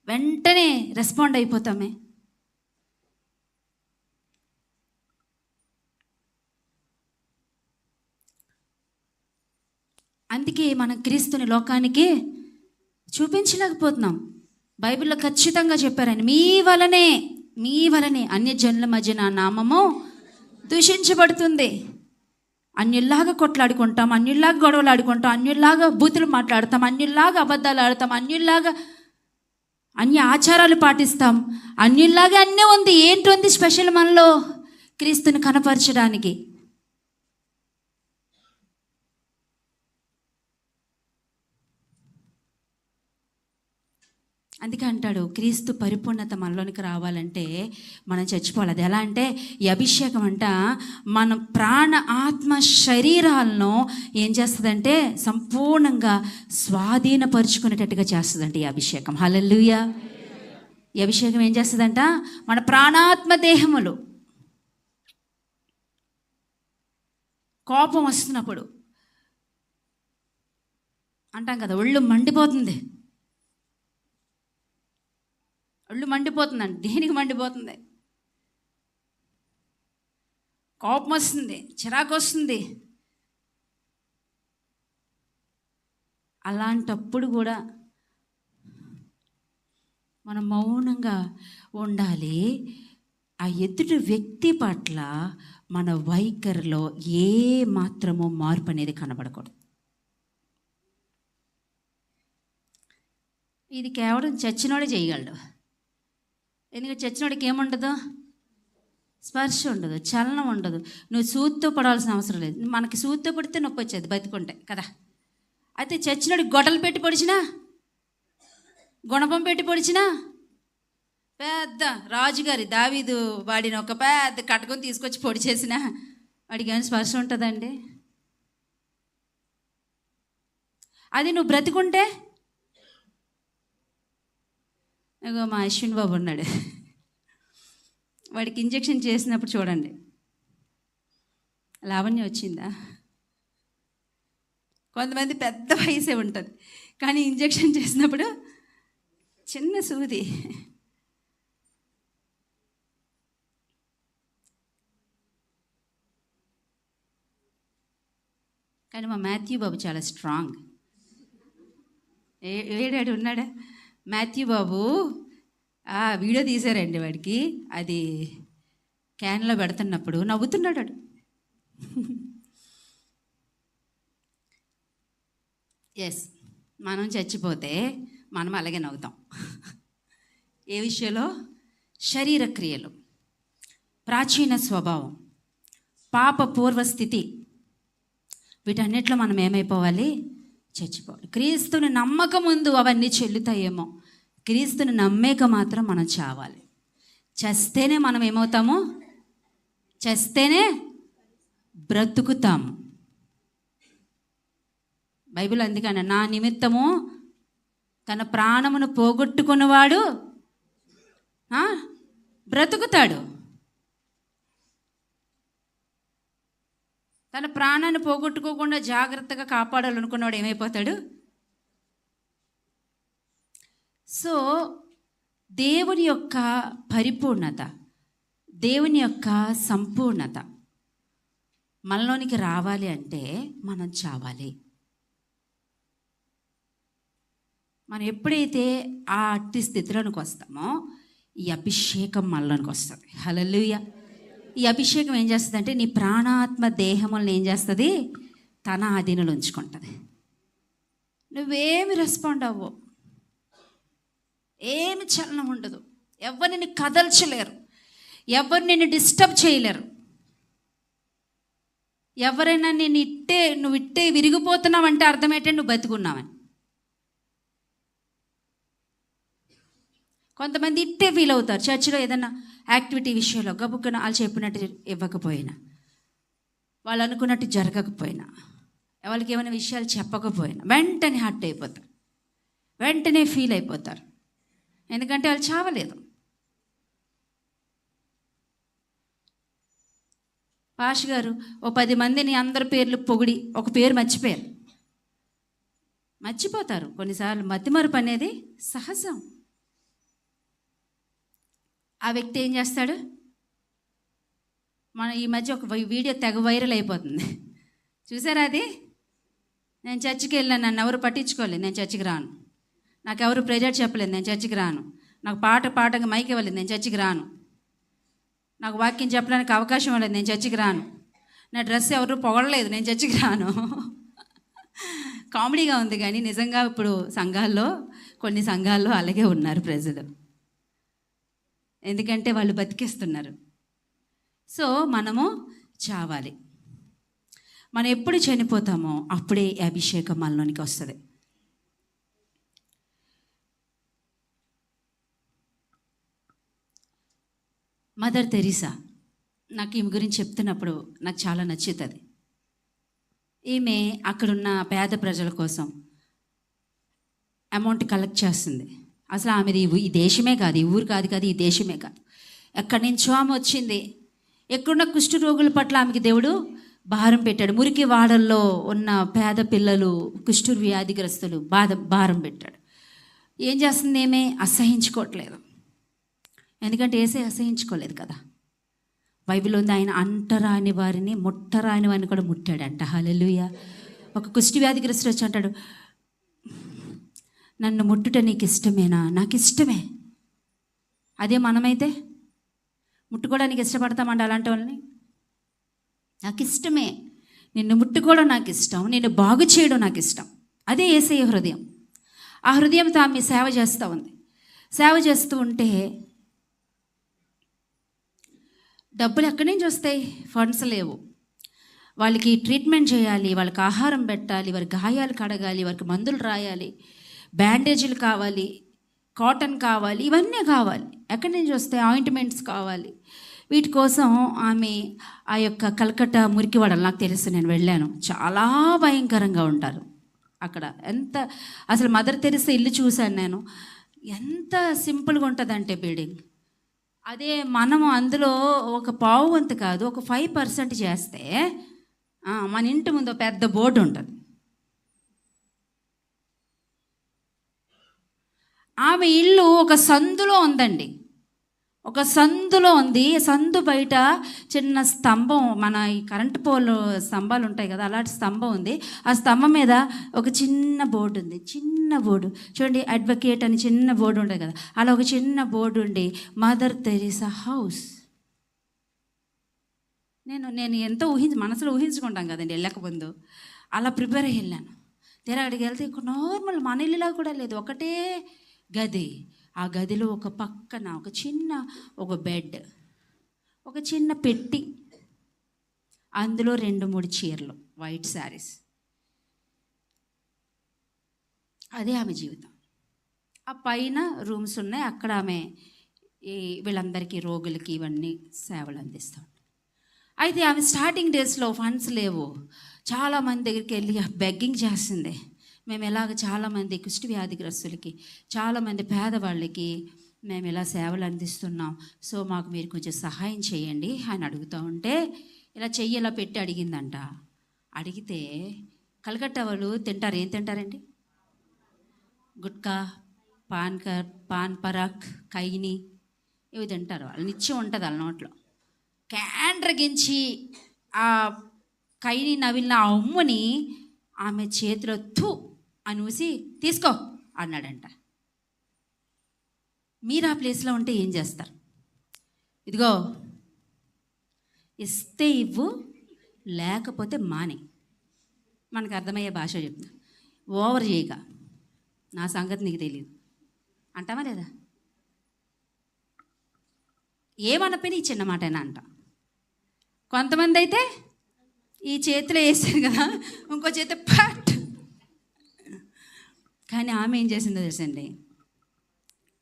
వెంటనే రెస్పాండ్ అయిపోతామే. అందుకే మనం క్రీస్తుని లోకానికి చూపించలేకపోతున్నాం. బైబిల్లో ఖచ్చితంగా చెప్పారని, మీ వలనే అన్యజనుల మధ్య నా నామము దూషించబడుతుంది. అన్యుల్లాగా కొట్లాడుకుంటాం, అన్యుల్లాగా గొడవలు ఆడుకుంటాం, అన్యుల్లాగా బూతులు మాట్లాడతాం, అన్యుల్లాగా అబద్ధాలు ఆడతాం, అన్యుల్లాగా అన్య ఆచారాలు పాటిస్తాం, అన్యుల్లాగా అన్నీ ఉంది. ఏంటి స్పెషల్ మనలో క్రీస్తుని కనపరచడానికి? అందుకే అంటాడు, క్రీస్తు పరిపూర్ణత మనలోనికి రావాలంటే మనం చచ్చిపోవాలి. అది ఎలా అంటే, ఈ అభిషేకం అంట మన ప్రాణ ఆత్మ శరీరాలను ఏం చేస్తుందంటే సంపూర్ణంగా స్వాధీనపరుచుకునేటట్టుగా చేస్తుందంట ఈ అభిషేకం. హల్లెలూయా. ఈ అభిషేకం ఏం చేస్తుందంట, మన ప్రాణాత్మ దేహములు కోపం వస్తున్నప్పుడు అంటాం కదా, ఒళ్ళు మండిపోతుంది. ఒళ్ళు మండిపోతుందండి. దేనికి మండిపోతుంది? కోపం వస్తుంది, చిరాకు వస్తుంది. అలాంటప్పుడు కూడా మనం మౌనంగా ఉండాలి. ఆ ఎదుటి వ్యక్తి పట్ల మన వైఖరిలో ఏ మాత్రమో మార్పు అనేది కనబడకూడదు. ఇది కేవలం చచ్చినోడే చేయగలడు. ఎందుకంటే చచ్చినోడికి ఏముండదు? స్పర్శ ఉండదు, చలనం ఉండదు. నువ్వు సూత్తో పడాల్సిన అవసరం లేదు. మనకి సూత్తో పడితే నొప్పి వచ్చేది బతికుంటే కదా. అయితే చచ్చినోడికి గొడవలు పెట్టి పొడిచినా, గుణపం పెట్టి పొడిచినా, పెద్ద రాజుగారి దావీదు వాడిని ఒక పెద్ద కటకం తీసుకొచ్చి పొడి చేసినా వాడికి ఏమైనా స్పర్శ ఉంటుందండి? అది నువ్వు బ్రతికుంటే. ఇగో మా అశ్విన్ బాబు ఉన్నాడు, వాడికి ఇంజెక్షన్ చేసినప్పుడు చూడండి, లావణ్య వచ్చిందా? కొంతమంది పెద్ద వయసే ఉంటుంది, కానీ ఇంజెక్షన్ చేసినప్పుడు చిన్న సూది. కానీ మా మాథ్యూ బాబు చాలా స్ట్రాంగ్. ఏడాడు ఉన్నాడా మాథ్యూ బాబు? వీడియో తీశారండి వాడికి, అది క్యాన్లో పెడుతున్నప్పుడు నవ్వుతున్నాడు వాడు. ఎస్, మనం చచ్చిపోతే మనం అలాగే నవ్వుతాం. ఏ విషయంలో? శరీర క్రియలు, ప్రాచీన స్వభావం, పాప పూర్వస్థితి, వీటన్నిటిలో మనం ఏమైపోవాలి? చచ్చిపోవాలి. క్రీస్తుని నమ్మక ముందు అవన్నీ చెల్లుతాయేమో, క్రీస్తుని నమ్మేక మాత్రం మనం చావాలి. చస్తేనే మనం ఏమవుతాము? చస్తేనే బ్రతుకుతాము. బైబిల్ అందుకని, నా నిమిత్తము తన ప్రాణమును పోగొట్టుకున్నవాడు బ్రతుకుతాడు. తన ప్రాణాన్ని పోగొట్టుకోకుండా జాగ్రత్తగా కాపాడాలనుకున్నవాడు ఏమైపోతాడు? సో దేవుని యొక్క పరిపూర్ణత, దేవుని యొక్క సంపూర్ణత మనలోనికి రావాలి అంటే మనం చావాలి. మనం ఎప్పుడైతే ఆ అట్టి స్థితిలోనికి వస్తామో ఈ అభిషేకం మనలోనికి వస్తుంది. హల్లెలూయా. ఈ అభిషేకం ఏం చేస్తుంది అంటే నీ ప్రాణాత్మ దేహములను ఏం చేస్తుంది? తన ఆధీనంలో ఉంచుకుంటుంది. నువ్వేమి రెస్పాండ్ అవ్వవు, ఏమి చలనం ఉండదు, ఎవరు నిన్ను కదల్చలేరు, ఎవరు నిన్ను డిస్టర్బ్ చేయలేరు. ఎవరైనా నువ్వు ఇట్టే విరిగిపోతున్నావంటే అర్థం ఏంటంటే నువ్వు బతికున్నావని. కొంతమంది ఇట్టే ఫీల్ అవుతారు చర్చిలో ఏదైనా యాక్టివిటీ విషయంలో, గబుక్కున వాళ్ళు చెప్పినట్టు ఇవ్వకపోయినా, వాళ్ళు అనుకున్నట్టు జరగకపోయినా, వాళ్ళకి ఏమైనా విషయాలు చెప్పకపోయినా వెంటనే హర్ట్ అయిపోతారు, వెంటనే ఫీల్ అయిపోతారు. ఎందుకంటే వాళ్ళు చావలేదు. పాష్ గారు ఓ 10 మందిని అందరి పేర్లు పొగిడి ఒక పేరు మర్చిపోతారు. కొన్నిసార్లు మతిమరుపు అనేది సహజం. ఆ వ్యక్తి ఏం చేస్తాడు? మన ఈ మధ్య ఒక వీడియో తెగ వైరల్ అయిపోతుంది, చూసారా? అది, నేను చర్చికి వెళ్ళాను, నన్ను ఎవరు పట్టించుకోలేదు, నేను చర్చికి రాను. నాకు ఎవరు ప్రెజర్ చెప్పలేదు, నేను చర్చికి రాను. నాకు పాటగా మైక్ ఇవ్వలేదు, నేను చర్చికి రాను. నాకు వాక్యం చెప్పడానికి అవకాశం ఇవ్వలేదు, నేను చర్చికి రాను. నా డ్రెస్ ఎవరు పొగడలేదు, నేను చర్చికి రాను. కామెడీగా ఉంది కానీ నిజంగా ఇప్పుడు కొన్ని సంఘాల్లో అలాగే ఉన్నారు ప్రజలు. ఎందుకంటే వాళ్ళు బతికేస్తున్నారు. సో మనము చావాలి. మనం ఎప్పుడు చనిపోతామో అప్పుడే అభిషేకం మనలోనికి వస్తుంది. మదర్ తెరీసా, నాకు ఈమె గురించి చెప్తున్నప్పుడు నాకు చాలా నచ్చుతుంది. ఈమె అక్కడున్న పేద ప్రజల కోసం అమౌంట్ కలెక్ట్ చేస్తుంది. అసలు ఆమెది ఈ దేశమే కాదు, ఈ ఊరు కాదు, ఈ దేశమే కాదు, ఎక్కడి నుంచో ఆమె వచ్చింది. ఎక్కడున్న కుష్ఠ రోగుల పట్ల ఆమెకి దేవుడు భారం పెట్టాడు. మురికి వాడల్లో ఉన్న పేద పిల్లలు, కుష్ఠు వ్యాధిగ్రస్తులు భారం పెట్టాడు. ఏం చేస్తుంది? ఏమే అసహించుకోవట్లేదు. ఎందుకంటే ఏసే అసహించుకోలేదు కదా. బైబిల్ ఉంది, ఆయన అంటరాని వారిని ముట్టరాని వారిని కూడా ముట్టాడంట. హల్లెలూయా. ఒక కుష్ఠు వ్యాధిగ్రస్తుడు వచ్చి అంటాడు, నన్ను ముట్టుట నీకు ఇష్టమేనా? నాకు ఇష్టమే. అదే మనమైతే ముట్టుకోవడానికి ఇష్టపడతామండి అలాంటి వాళ్ళని. నాకు ఇష్టమే, నిన్ను ముట్టుకోవడం నాకు ఇష్టం, నిన్ను బాగు చేయడం నాకు ఇష్టం. అదే యేసయ్య హృదయం. ఆ హృదయంతో ఆమె సేవ చేస్తూ ఉంది. సేవ చేస్తూ ఉంటే డబ్బులు ఎక్కడి నుంచి వస్తాయి? ఫండ్స్ లేవు. వాళ్ళకి ట్రీట్మెంట్ చేయాలి, వాళ్ళకి ఆహారం పెట్టాలి, వారి గాయాలు కడగాలి, వారికి మందులు రాయాలి, బ్యాండేజీలు కావాలి, కాటన్ కావాలి, ఇవన్నీ కావాలి. ఎక్కడి నుంచి వస్తాయి? ఆయింట్మెంట్స్ కావాలి. వీటి కోసం ఆమె ఆ యొక్క కలకత్తా మురికివాడలు, నాకు తెలుసు, నేను వెళ్ళాను, చాలా భయంకరంగా ఉంటారు అక్కడ. ఎంత అసలు మదర్ తెరిసా ఇల్లు చూశాను నేను, ఎంత సింపుల్గా ఉంటుందంటే బిల్డింగ్. అదే మనము అందులో ఒక పావు వంతు కాదు, ఒక 5% చేస్తే మన ఇంటి ముందు పెద్ద బోర్డు ఉంటుంది. ఆమె ఇల్లు ఒక సందులో ఉందండి, ఒక సందులో ఉంది. సందు బయట చిన్న స్తంభం, మన ఈ కరెంటు పోలు స్తంభాలు ఉంటాయి కదా, అలాంటి స్తంభం ఉంది. ఆ స్తంభం మీద ఒక చిన్న బోర్డు ఉంది, చిన్న బోర్డు చూడండి, అడ్వకేట్ అని చిన్న బోర్డు ఉంటుంది కదా, అలా ఒక చిన్న బోర్డు ఉండి మదర్ తెరిసా హౌస్. నేను ఎంతో మనసులో ఊహించుకుంటాం కదండి వెళ్ళకముందు. అలా ప్రిపేర్ అయ్యి వెళ్ళాను. తీరా అక్కడికి వెళ్తే ఒక నార్మల్ మన ఇల్లులా కూడా లేదు, ఒకటే గది. ఆ గదిలో ఒక పక్కన ఒక బెడ్, ఒక చిన్న పెట్టి, అందులో 2-3 చీరలు, వైట్ శారీస్. అదే ఆమె జీవితం. ఆ పైన రూమ్స్ ఉన్నాయి, అక్కడ ఆమె వీళ్ళందరికీ, రోగులకి ఇవన్నీ సేవలు అందిస్తాం. అయితే ఆమె స్టార్టింగ్ డేస్లో ఫండ్స్ లేవు, చాలామంది దగ్గరికి వెళ్ళి బెగ్గింగ్ చేస్తుంది. మేము ఎలాగ చాలామంది కుష్ఠ వ్యాధిగ్రస్తులకి, చాలామంది పేదవాళ్ళకి మేము ఇలా సేవలు అందిస్తున్నాం, సో మాకు మీరు కొంచెం సహాయం చేయండి అని అడుగుతూ ఉంటే, ఇలా చెయ్యి ఇలా పెట్టి అడిగిందంట. అడిగితే కలకత్తా వాళ్ళు తింటారు, ఏం తింటారండి? గుట్కా, పాన్ పరాక్, కైని, ఇవి తింటారు. వాళ్ళు నిత్యం ఉంటుంది వాళ్ళ నోట్లో. క్యాండ్రగించి ఆ కైని నవిలిన ఆ ఉమ్ముని ఆమె చేతిలో థూ అని ఊసి తీసుకో అన్నాడంట. మీరు ఆ ప్లేస్లో ఉంటే ఏం చేస్తారు? ఇదిగో ఇస్తే ఇవ్వు, లేకపోతే మానే. మనకు అర్థమయ్యే భాష చెప్తున్నా. ఓవర్ చేయక, నా సంగతి నీకు తెలియదు అంటావా లేదా? ఏమనపోయినా ఈ చిన్న మాట అయినా అంట. కొంతమంది అయితే ఈ చేతిలో వేసారు కదా, ఇంకో చేతి పట్. కానీ ఆమె ఏం చేసిందో తెలుసండి,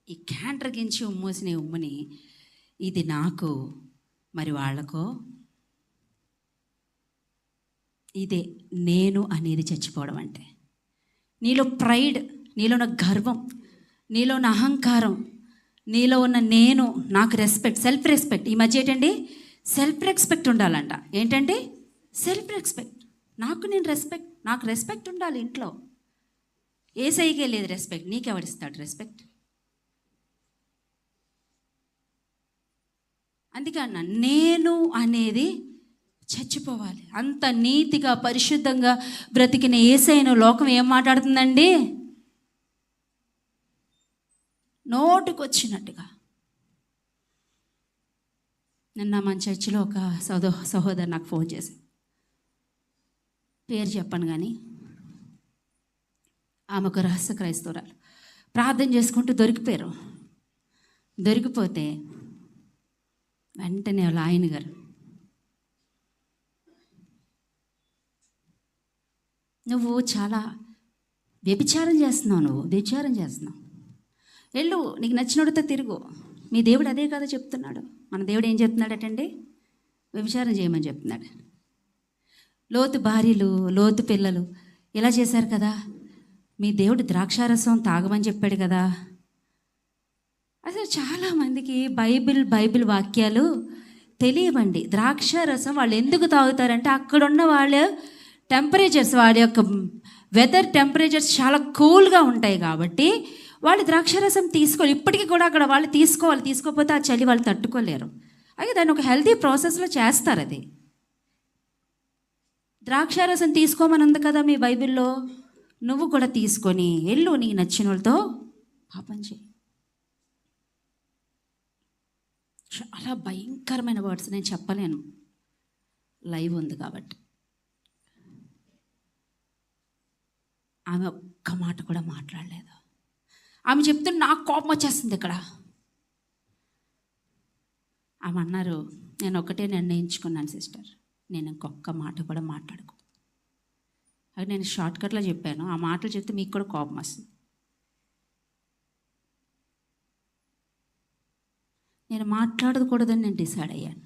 ఈ క్యాండ్రగించి ఉమ్మూసిన ఉమ్ముని, ఇది నాకు మరి వాళ్ళకో, ఇదే నేను అనేది చచ్చిపోవడం అంటే. నీలో ప్రైడ్, నీలో ఉన్న గర్వం, నీలో ఉన్న అహంకారం, నీలో ఉన్న నేను, నాకు రెస్పెక్ట్, సెల్ఫ్ రెస్పెక్ట్. ఈ మధ్య ఏంటండి, సెల్ఫ్ రెస్పెక్ట్ ఉండాలంట. ఏంటంటే సెల్ఫ్ రెస్పెక్ట్. నాకు రెస్పెక్ట్ ఉండాలి ఇంట్లో. ఏసైకే లేదు రెస్పెక్ట్, నీకెవడిస్తాడు రెస్పెక్ట్? అందుకే అన్నా, నేను అనేది చచ్చిపోవాలి. అంత నీతిగా పరిశుద్ధంగా బ్రతికిన యేసయ్యను లోకం ఏం మాట్లాడుతుందండి? నోటికొచ్చినట్టుగా. నిన్న మన చర్చిలో ఒక సహోదరు నాకు ఫోన్ చేసి, పేరు చెప్పను కానీ, ఆమె ఒక రహస్య క్రైస్తవురాలు, ప్రార్థన చేసుకుంటూ దొరికిపోతే వెంటనే వాళ్ళ ఆయన గారు, నువ్వు చాలా వ్యభిచారం చేస్తున్నావు, వెళ్ళు, నీకు నచ్చినోడితో తిరుగు, మీ దేవుడు అదే కదా చెప్తున్నాడు. మన దేవుడు ఏం చెప్తున్నాడటండి? వ్యభిచారం చేయమని చెప్తున్నాడు. లోతు భార్యలు, లోతు పిల్లలు ఇలా చేశారు కదా, మీ దేవుడు ద్రాక్షారసం తాగమని చెప్పాడు కదా. అసలు చాలామందికి బైబిల్ వాక్యాలు తెలియవండి. ద్రాక్ష రసం వాళ్ళు ఎందుకు తాగుతారంటే అక్కడున్న వాళ్ళ టెంపరేచర్స్, వాడి యొక్క వెదర్ టెంపరేచర్స్ చాలా కూల్గా ఉంటాయి కాబట్టి వాళ్ళు ద్రాక్షారసం తీసుకోవాలి. ఇప్పటికీ కూడా అక్కడ వాళ్ళు తీసుకోవాలి. తీసుకోకపోతే ఆ చలి వాళ్ళు తట్టుకోలేరు. అయితే దాన్ని ఒక హెల్తీ ప్రాసెస్లో చేస్తారు. అది ద్రాక్షారసం తీసుకోమని ఉంది కదా మీ బైబిల్లో. నువ్వు కూడా తీసుకొని వెళ్ళు, నీకు నచ్చిన వాళ్ళతో పాపం చేయి. చాలా భయంకరమైన వర్డ్స్, నేను చెప్పలేను, లైవ్ ఉంది కాబట్టి. ఆమె ఒక్క మాట కూడా మాట్లాడలేదు. ఆమె చెప్తే నాకు కోపం వచ్చేస్తుంది ఇక్కడ. ఆమె అన్నారు, నేను ఒకటే నిర్ణయించుకున్నాను సిస్టర్, నేను ఇంకొక మాట కూడా మాట్లాడకూడదు. అది నేను షార్ట్కట్లో చెప్పాను. ఆ మాటలు చెప్తే మీకు కూడా కోపం వస్తుంది. నేను మాట్లాడకూడదని నేను డిసైడ్ అయ్యాను.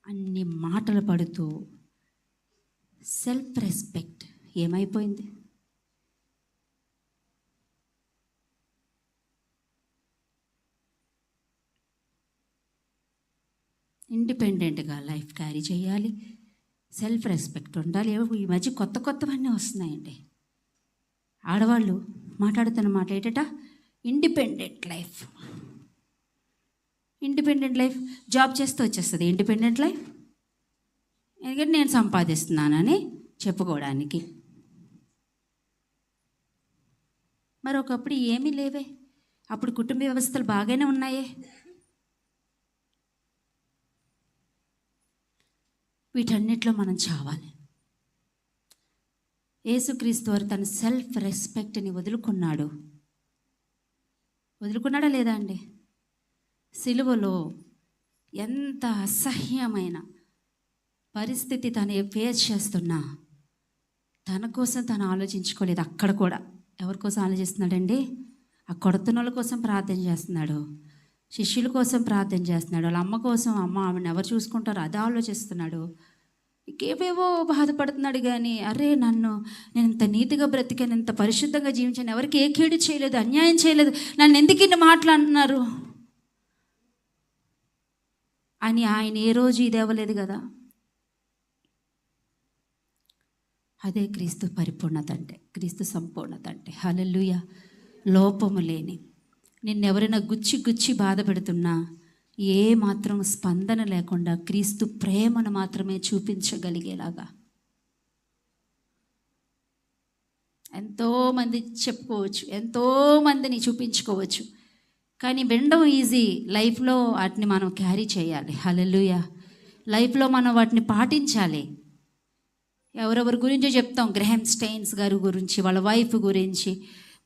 అన్ని మాటలు పడుతూ సెల్ఫ్ రెస్పెక్ట్ ఏమైపోయింది? ఇండిపెండెంట్గా లైఫ్ క్యారీ చేయాలి, సెల్ఫ్ రెస్పెక్ట్ ఉండాలి. ఈ మధ్య కొత్త కొత్తవన్నీ వస్తున్నాయండి. ఆడవాళ్ళు మాట్లాడుతున్న మాట ఏంటట, independent life. Independent life job చేస్తూ వచ్చేస్తుంది ఇండిపెండెంట్ లైఫ్. ఎందుకంటే నేను సంపాదిస్తున్నానని చెప్పుకోవడానికి. మరి ఒకప్పుడు ఏమీ లేవే, అప్పుడు కుటుంబ వ్యవస్థలు బాగానే ఉన్నాయే. వీటన్నిటిలో మనం చావాలి. యేసుక్రీస్తు వారు తన సెల్ఫ్ రెస్పెక్ట్ని వదులుకున్నాడా లేదా అండి? సిలువలో ఎంత అసహ్యమైన పరిస్థితి తను ఫేస్ చేస్తున్నా తన కోసం తను ఆలోచించుకోలేదు. అక్కడ కూడా ఎవరి కోసం ఆలోచిస్తున్నాడండి? ఆ కొడుతున్న వాళ్ళ కోసం ప్రార్థన చేస్తున్నాడు, శిష్యుల కోసం ప్రార్థన చేస్తున్నాడు, వాళ్ళ అమ్మ కోసం, అమ్మ ఆమెను ఎవరు చూసుకుంటారో అది ఆలోచిస్తున్నాడు. ఇంకేవేవో బాధపడుతున్నాడు. కానీ అరే నేను ఇంత నీతిగా బ్రతికాను, ఇంత పరిశుద్ధంగా జీవించాను, ఎవరికి ఏ కీడు చేయలేదు, అన్యాయం చేయలేదు, నన్ను ఎందుకు ఇన్ని మాట్లాడుతున్నారు అని ఆయన ఏ రోజు ఇది ఇవ్వలేదు కదా. అదే క్రీస్తు పరిపూర్ణత అంటే, క్రీస్తు సంపూర్ణత అంటే. హల్లెలూయా. లోపము లేని, నిన్నెవరైనా గుచ్చి బాధ పెడుతున్నా ఏ మాత్రం స్పందన లేకుండా క్రీస్తు ప్రేమను మాత్రమే చూపించగలిగేలాగా. ఎంతోమంది చెప్పుకోవచ్చు, ఎంతోమందిని చూపించుకోవచ్చు, కానీ వినడం ఈజీ. లైఫ్లో వాటిని మనం క్యారీ చేయాలి. హల్లెలూయా. లైఫ్లో మనం వాటిని పాటించాలి. ఎవరెవరి గురించో చెప్తాం, గ్రహాం స్టెయిన్స్ గారి గురించి, వాళ్ళ వైఫ్ గురించి,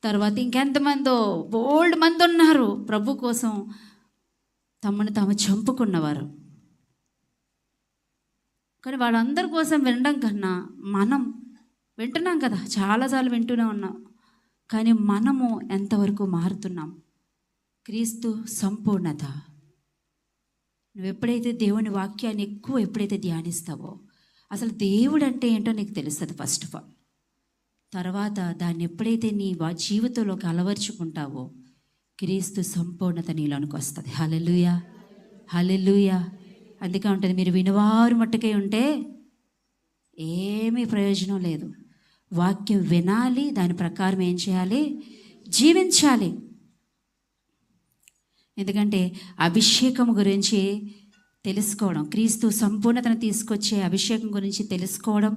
తర్వాత ఇంకెంతమందో బోల్డ్ మంది ఉన్నారు ప్రభు కోసం తమను తాము చంపుకున్నవారు. కానీ వాళ్ళందరి కోసం వినడం కన్నా మనం వింటున్నాం కదా, చాలాసార్లు వింటూనే ఉన్నాం, కానీ మనము ఎంతవరకు మారుతున్నాం? క్రీస్తు సంపూర్ణత. నువ్వు ఎప్పుడైతే దేవుని వాక్యాన్ని ఎప్పుడైతే ధ్యానిస్తావో అసలు దేవుడు అంటే ఏంటో నీకు తెలుస్తుంది ఫస్ట్ ఆఫ్ ఆల్. తర్వాత దాన్ని ఎప్పుడైతే నీ జీవితంలోకి అలవర్చుకుంటావో క్రీస్తు సంపూర్ణత నీలోనికి వస్తుంది. హల్లెలూయా, హల్లెలూయా. అందుకే ఉంటుంది, మీరు వినవారు మట్టుకే ఉంటే ఏమీ ప్రయోజనం లేదు. వాక్యం వినాలి, దాని ప్రకారం ఏం చేయాలి? జీవించాలి. ఎందుకంటే అభిషేకం గురించి తెలుసుకోవడం, క్రీస్తు సంపూర్ణతను తీసుకొచ్చే అభిషేకం గురించి తెలుసుకోవడం,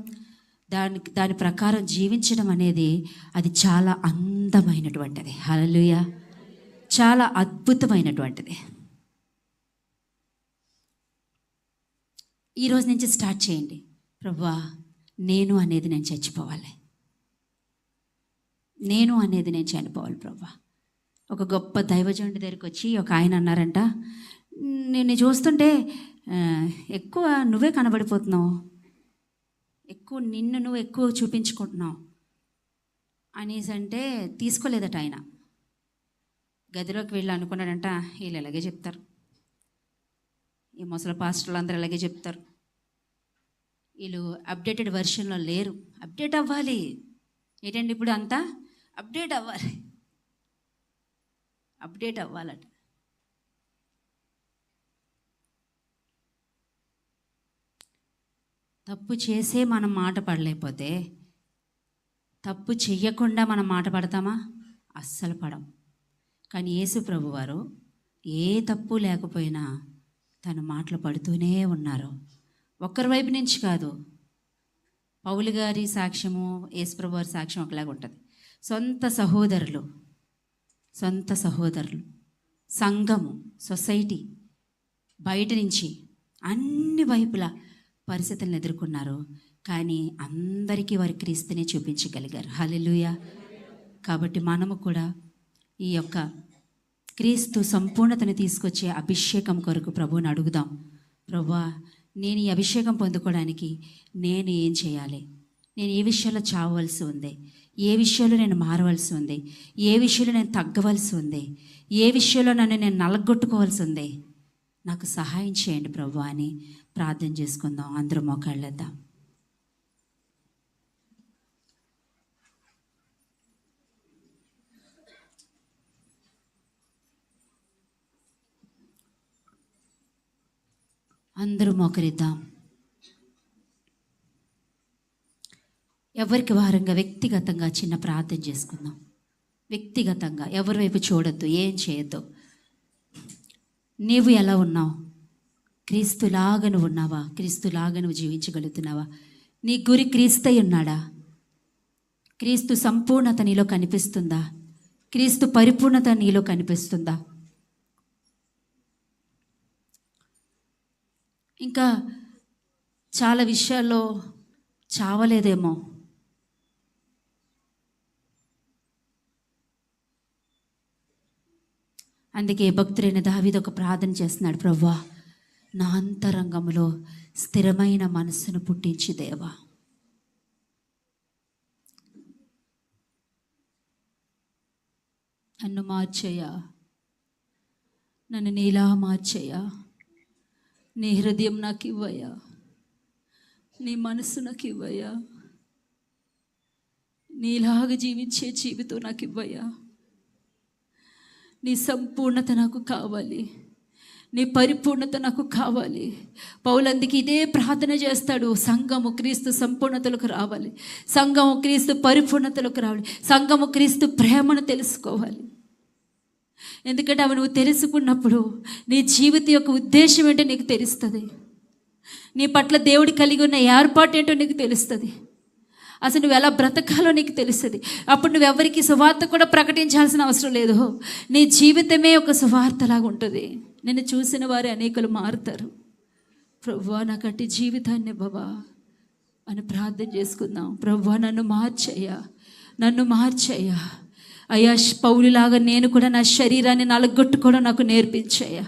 దాని ప్రకారం జీవించడం అనేది అది చాలా అందమైనటువంటిది. హల్లెలూయా, చాలా అద్భుతమైనటువంటిది. ఈరోజు నుంచి స్టార్ట్ చేయండి. ప్రభువా, నేను అనేది నేను చచ్చిపోవాలి, నేను అనేది నేను చనిపోవాలి ప్రభువా. ఒక గొప్ప దైవజనుడి దగ్గరికి వచ్చి ఒక ఆయన అన్నారంట, నేను చూస్తుంటే ఎక్కువ నువ్వే కనబడిపోతున్నావు, నిన్ను నువ్వు ఎక్కువ చూపించుకుంటున్నావు అనేసి అంటే తీసుకోలేదట ఆయన. గదిలోకి వెళ్ళి అనుకున్నాడంట, వీళ్ళు ఇలాగే చెప్తారు, ఈ ముసలి పాస్టర్లు అందరూ ఇలాగే చెప్తారు, వీళ్ళు అప్డేటెడ్ వెర్షన్లో లేరు. అప్డేట్ అవ్వాలి. ఏంటండి ఇప్పుడు అంతా అప్డేట్ అవ్వాలి, అప్డేట్ అవ్వాలట. తప్పు చేసే మనం మాట పడలేకపోతే తప్పు చెయ్యకుండా మనం మాట పడతామా? అస్సలు పడం. కానీ యేసు ప్రభువారు ఏ తప్పు లేకపోయినా తన మాటలు పడుతూనే ఉన్నారు. ఒక్కరి వైపు నుంచి కాదు. పౌలు గారి సాక్ష్యము, యేసు ప్రభువారి సాక్ష్యం ఒకలాగా ఉంటుంది. సొంత సహోదరులు, సంఘము, సొసైటీ, బయట నుంచి అన్ని వైపులా పరిస్థితులను ఎదుర్కొన్నారు. కానీ అందరికీ వారి క్రీస్తునే చూపించగలిగారు. హల్లెలూయా. కాబట్టి మనము కూడా ఈ యొక్క క్రీస్తు సంపూర్ణతను తీసుకొచ్చే అభిషేకం కొరకు ప్రభువుని అడుగుదాం. ప్రభువా, నేను ఈ అభిషేకం పొందుకోవడానికి నేను ఏం చేయాలి? నేను ఏ విషయాల్లో చావవలసి ఉంది? ఏ విషయాల్లో నేను మారవలసి ఉంది? ఏ విషయంలో నేను తగ్గవలసి ఉంది? ఏ విషయంలో నేను నలగొట్టుకోవాల్సి ఉంది? నాకు సహాయం చేయండి ప్రభువా అని ప్రార్థన చేసుకుందాం. అందరూ మోకాళ్ళేద్దాం. అందరూ మోకరిద్దాం. ఎవరికి వారంగా వ్యక్తిగతంగా చిన్న ప్రార్థన చేసుకుందాం. వ్యక్తిగతంగా ఎవరి వైపు చూడొద్దు, ఏం చేయొద్దు. నీవు ఎలా ఉన్నావు? క్రీస్తులాగా నువ్వు ఉన్నావా? క్రీస్తులాగా నువ్వు జీవించగలుగుతున్నావా? నీ గురి క్రీస్తై ఉన్నాడా? క్రీస్తు సంపూర్ణత నీలో కనిపిస్తుందా? క్రీస్తు పరిపూర్ణత నీలో కనిపిస్తుందా? ఇంకా చాలా విషయాల్లో చావలేదేమో. అందుకే భక్తుడైన దావీదు ఒక ప్రార్థన చేస్తున్నాడు. ప్రభువా, నా అంతరంగంలో స్థిరమైన మనస్సును పుట్టించి దేవా, నన్ను మార్చేయా, నన్ను నీలా మార్చేయా. నీ హృదయం నాకు ఇవ్వయా, నీ మనసు నాకు ఇవ్వయా, నీలాగా జీవించే జీవితం నాకు ఇవ్వయా. నీ సంపూర్ణత నాకు కావాలి, నీ పరిపూర్ణత నాకు కావాలి. పౌలు అందుకే ఇదే ప్రార్థన చేస్తాడు. సంఘము క్రీస్తు సంపూర్ణతలకు రావాలి, సంఘము క్రీస్తు పరిపూర్ణతలకు రావాలి, సంఘము క్రీస్తు ప్రేమను తెలుసుకోవాలి. ఎందుకంటే అవి నువ్వు తెలుసుకున్నప్పుడు నీ జీవితం యొక్క ఉద్దేశం ఏంటో నీకు తెలుస్తుంది. నీ పట్ల దేవుడు కలిగి ఉన్న ఏర్పాటు ఏంటో నీకు తెలుస్తుంది. అసలు నువ్వు ఎలా బ్రతకాలో నీకు తెలుస్తుంది. అప్పుడు నువ్వెవరికి సువార్త కూడా ప్రకటించాల్సిన అవసరం లేదు. నీ జీవితమే ఒక సువార్తలాగా ఉంటుంది. నిన్ను చూసిన వారే అనేకులు మారుతారు. ప్రభువా, నాకు అట్టి జీవితాన్ని బాబా అని ప్రార్థన చేసుకుందాం. ప్రభువా, నన్ను మార్చయ్యా, నన్ను మార్చయ్యా. అయ్యా, పౌలులాగా నేను కూడా నా శరీరాన్ని నలగొట్టుకోవడం నాకు నేర్పించయ్యా.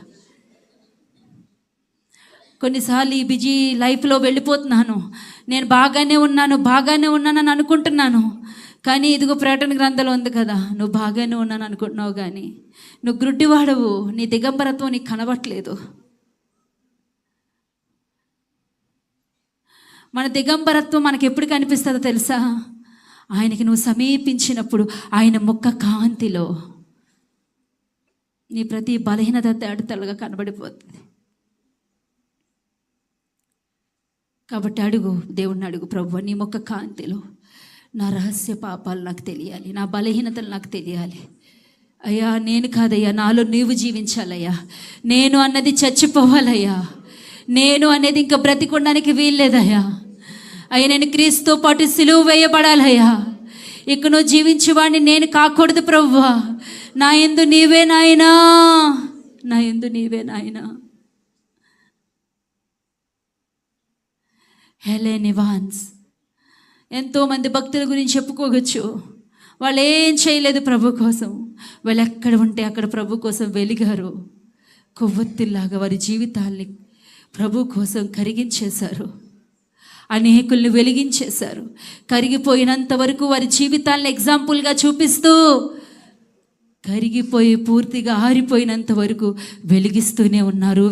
కొన్నిసార్లు ఈ బిజీ లైఫ్లో వెళ్ళిపోతున్నాను. నేను బాగానే ఉన్నానని అనుకుంటున్నాను. కానీ ఇదిగో ప్రకటన గ్రంథంలో ఉంది కదా, నువ్వు బాగానే ఉన్నాను అనుకుంటున్నావు, కానీ నువ్వు గ్రుడ్డివాడవు. నీ దిగంబరత్వం నీకు కనబట్లేదు. మన దిగంబరత్వం మనకి ఎప్పుడు కనిపిస్తుందో తెలుసా? ఆయనకి నువ్వు సమీపించినప్పుడు ఆయన ముఖ కాంతిలో నీ ప్రతి బలహీనత తేటతెల్లగా కనబడిపోతుంది. కాబట్టి అడుగు, దేవుణ్ణి అడుగు. ప్రభువా, నీ ముఖ కాంతిలో నా రహస్య పాపాలు నాకు తెలియాలి, నా బలహీనతలు నాకు తెలియాలి. అయ్యా, నేను కాదయ్యా, నాలో నీవు జీవించాలయ్యా. నేను అన్నది చచ్చిపోవాలయ్యా. నేను అనేది ఇంకా బ్రతికొనడానికి వీల్లేదయ్యా. అయ్యా, నేను క్రీస్తుతో పాటు సిలువ వేయబడాలయ్యా. ఇక నువ్వు జీవించేవాడిని నేను కాకూడదు ప్రభువా. నా యందు నీవే నాయనా, నా యందు నీవే నాయనా. హెలెన్ ఇవాన్స్ ఎంతోమంది భక్తుల గురించి చెప్పుకోవచ్చు. వాళ్ళు ఏం చేయలేదు ప్రభు కోసం. వాళ్ళు ఎక్కడ ఉంటే అక్కడ ప్రభు కోసం వెలిగారు. కొవ్వొత్తిలాగా వారి జీవితాల్ని ప్రభు కోసం కరిగించేశారు. అనేకుల్ని వెలిగించేశారు. కరిగిపోయినంత వరకు వారి జీవితాలను ఎగ్జాంపుల్గా చూపిస్తూ, కరిగిపోయి పూర్తిగా ఆరిపోయినంత వరకు వెలిగిస్తూనే ఉన్నారు.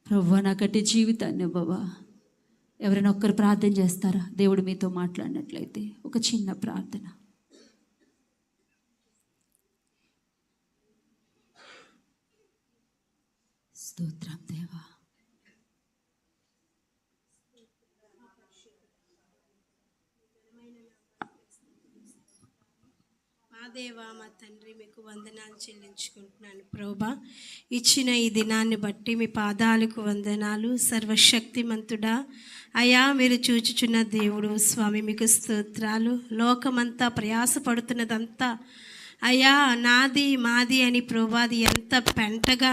ప్రభువా, నాకట్టి జీవితాన్ని బాబా. ఎవరైనా ఒక్కరు ప్రార్థన చేస్తారా? దేవుడు మీతో మాట్లాడినట్లయితే ఒక చిన్న ప్రార్థన. స్తోత్రం దేవా. దేవా మా తండ్రి మీకు వందనాలు చెల్లించుకుంటున్నాను ప్రభా. ఇచ్చిన ఈ దినాన్ని బట్టి మీ పాదాలకు వందనాలు. సర్వశక్తిమంతుడా అయా, మీరు చూచుచున్న దేవుడు స్వామి, మీకు స్తోత్రాలు. లోకమంతా ప్రయాసపడుతున్నదంతా అయా నాది మాది అని ప్రభా, అది ఎంత పెంటగా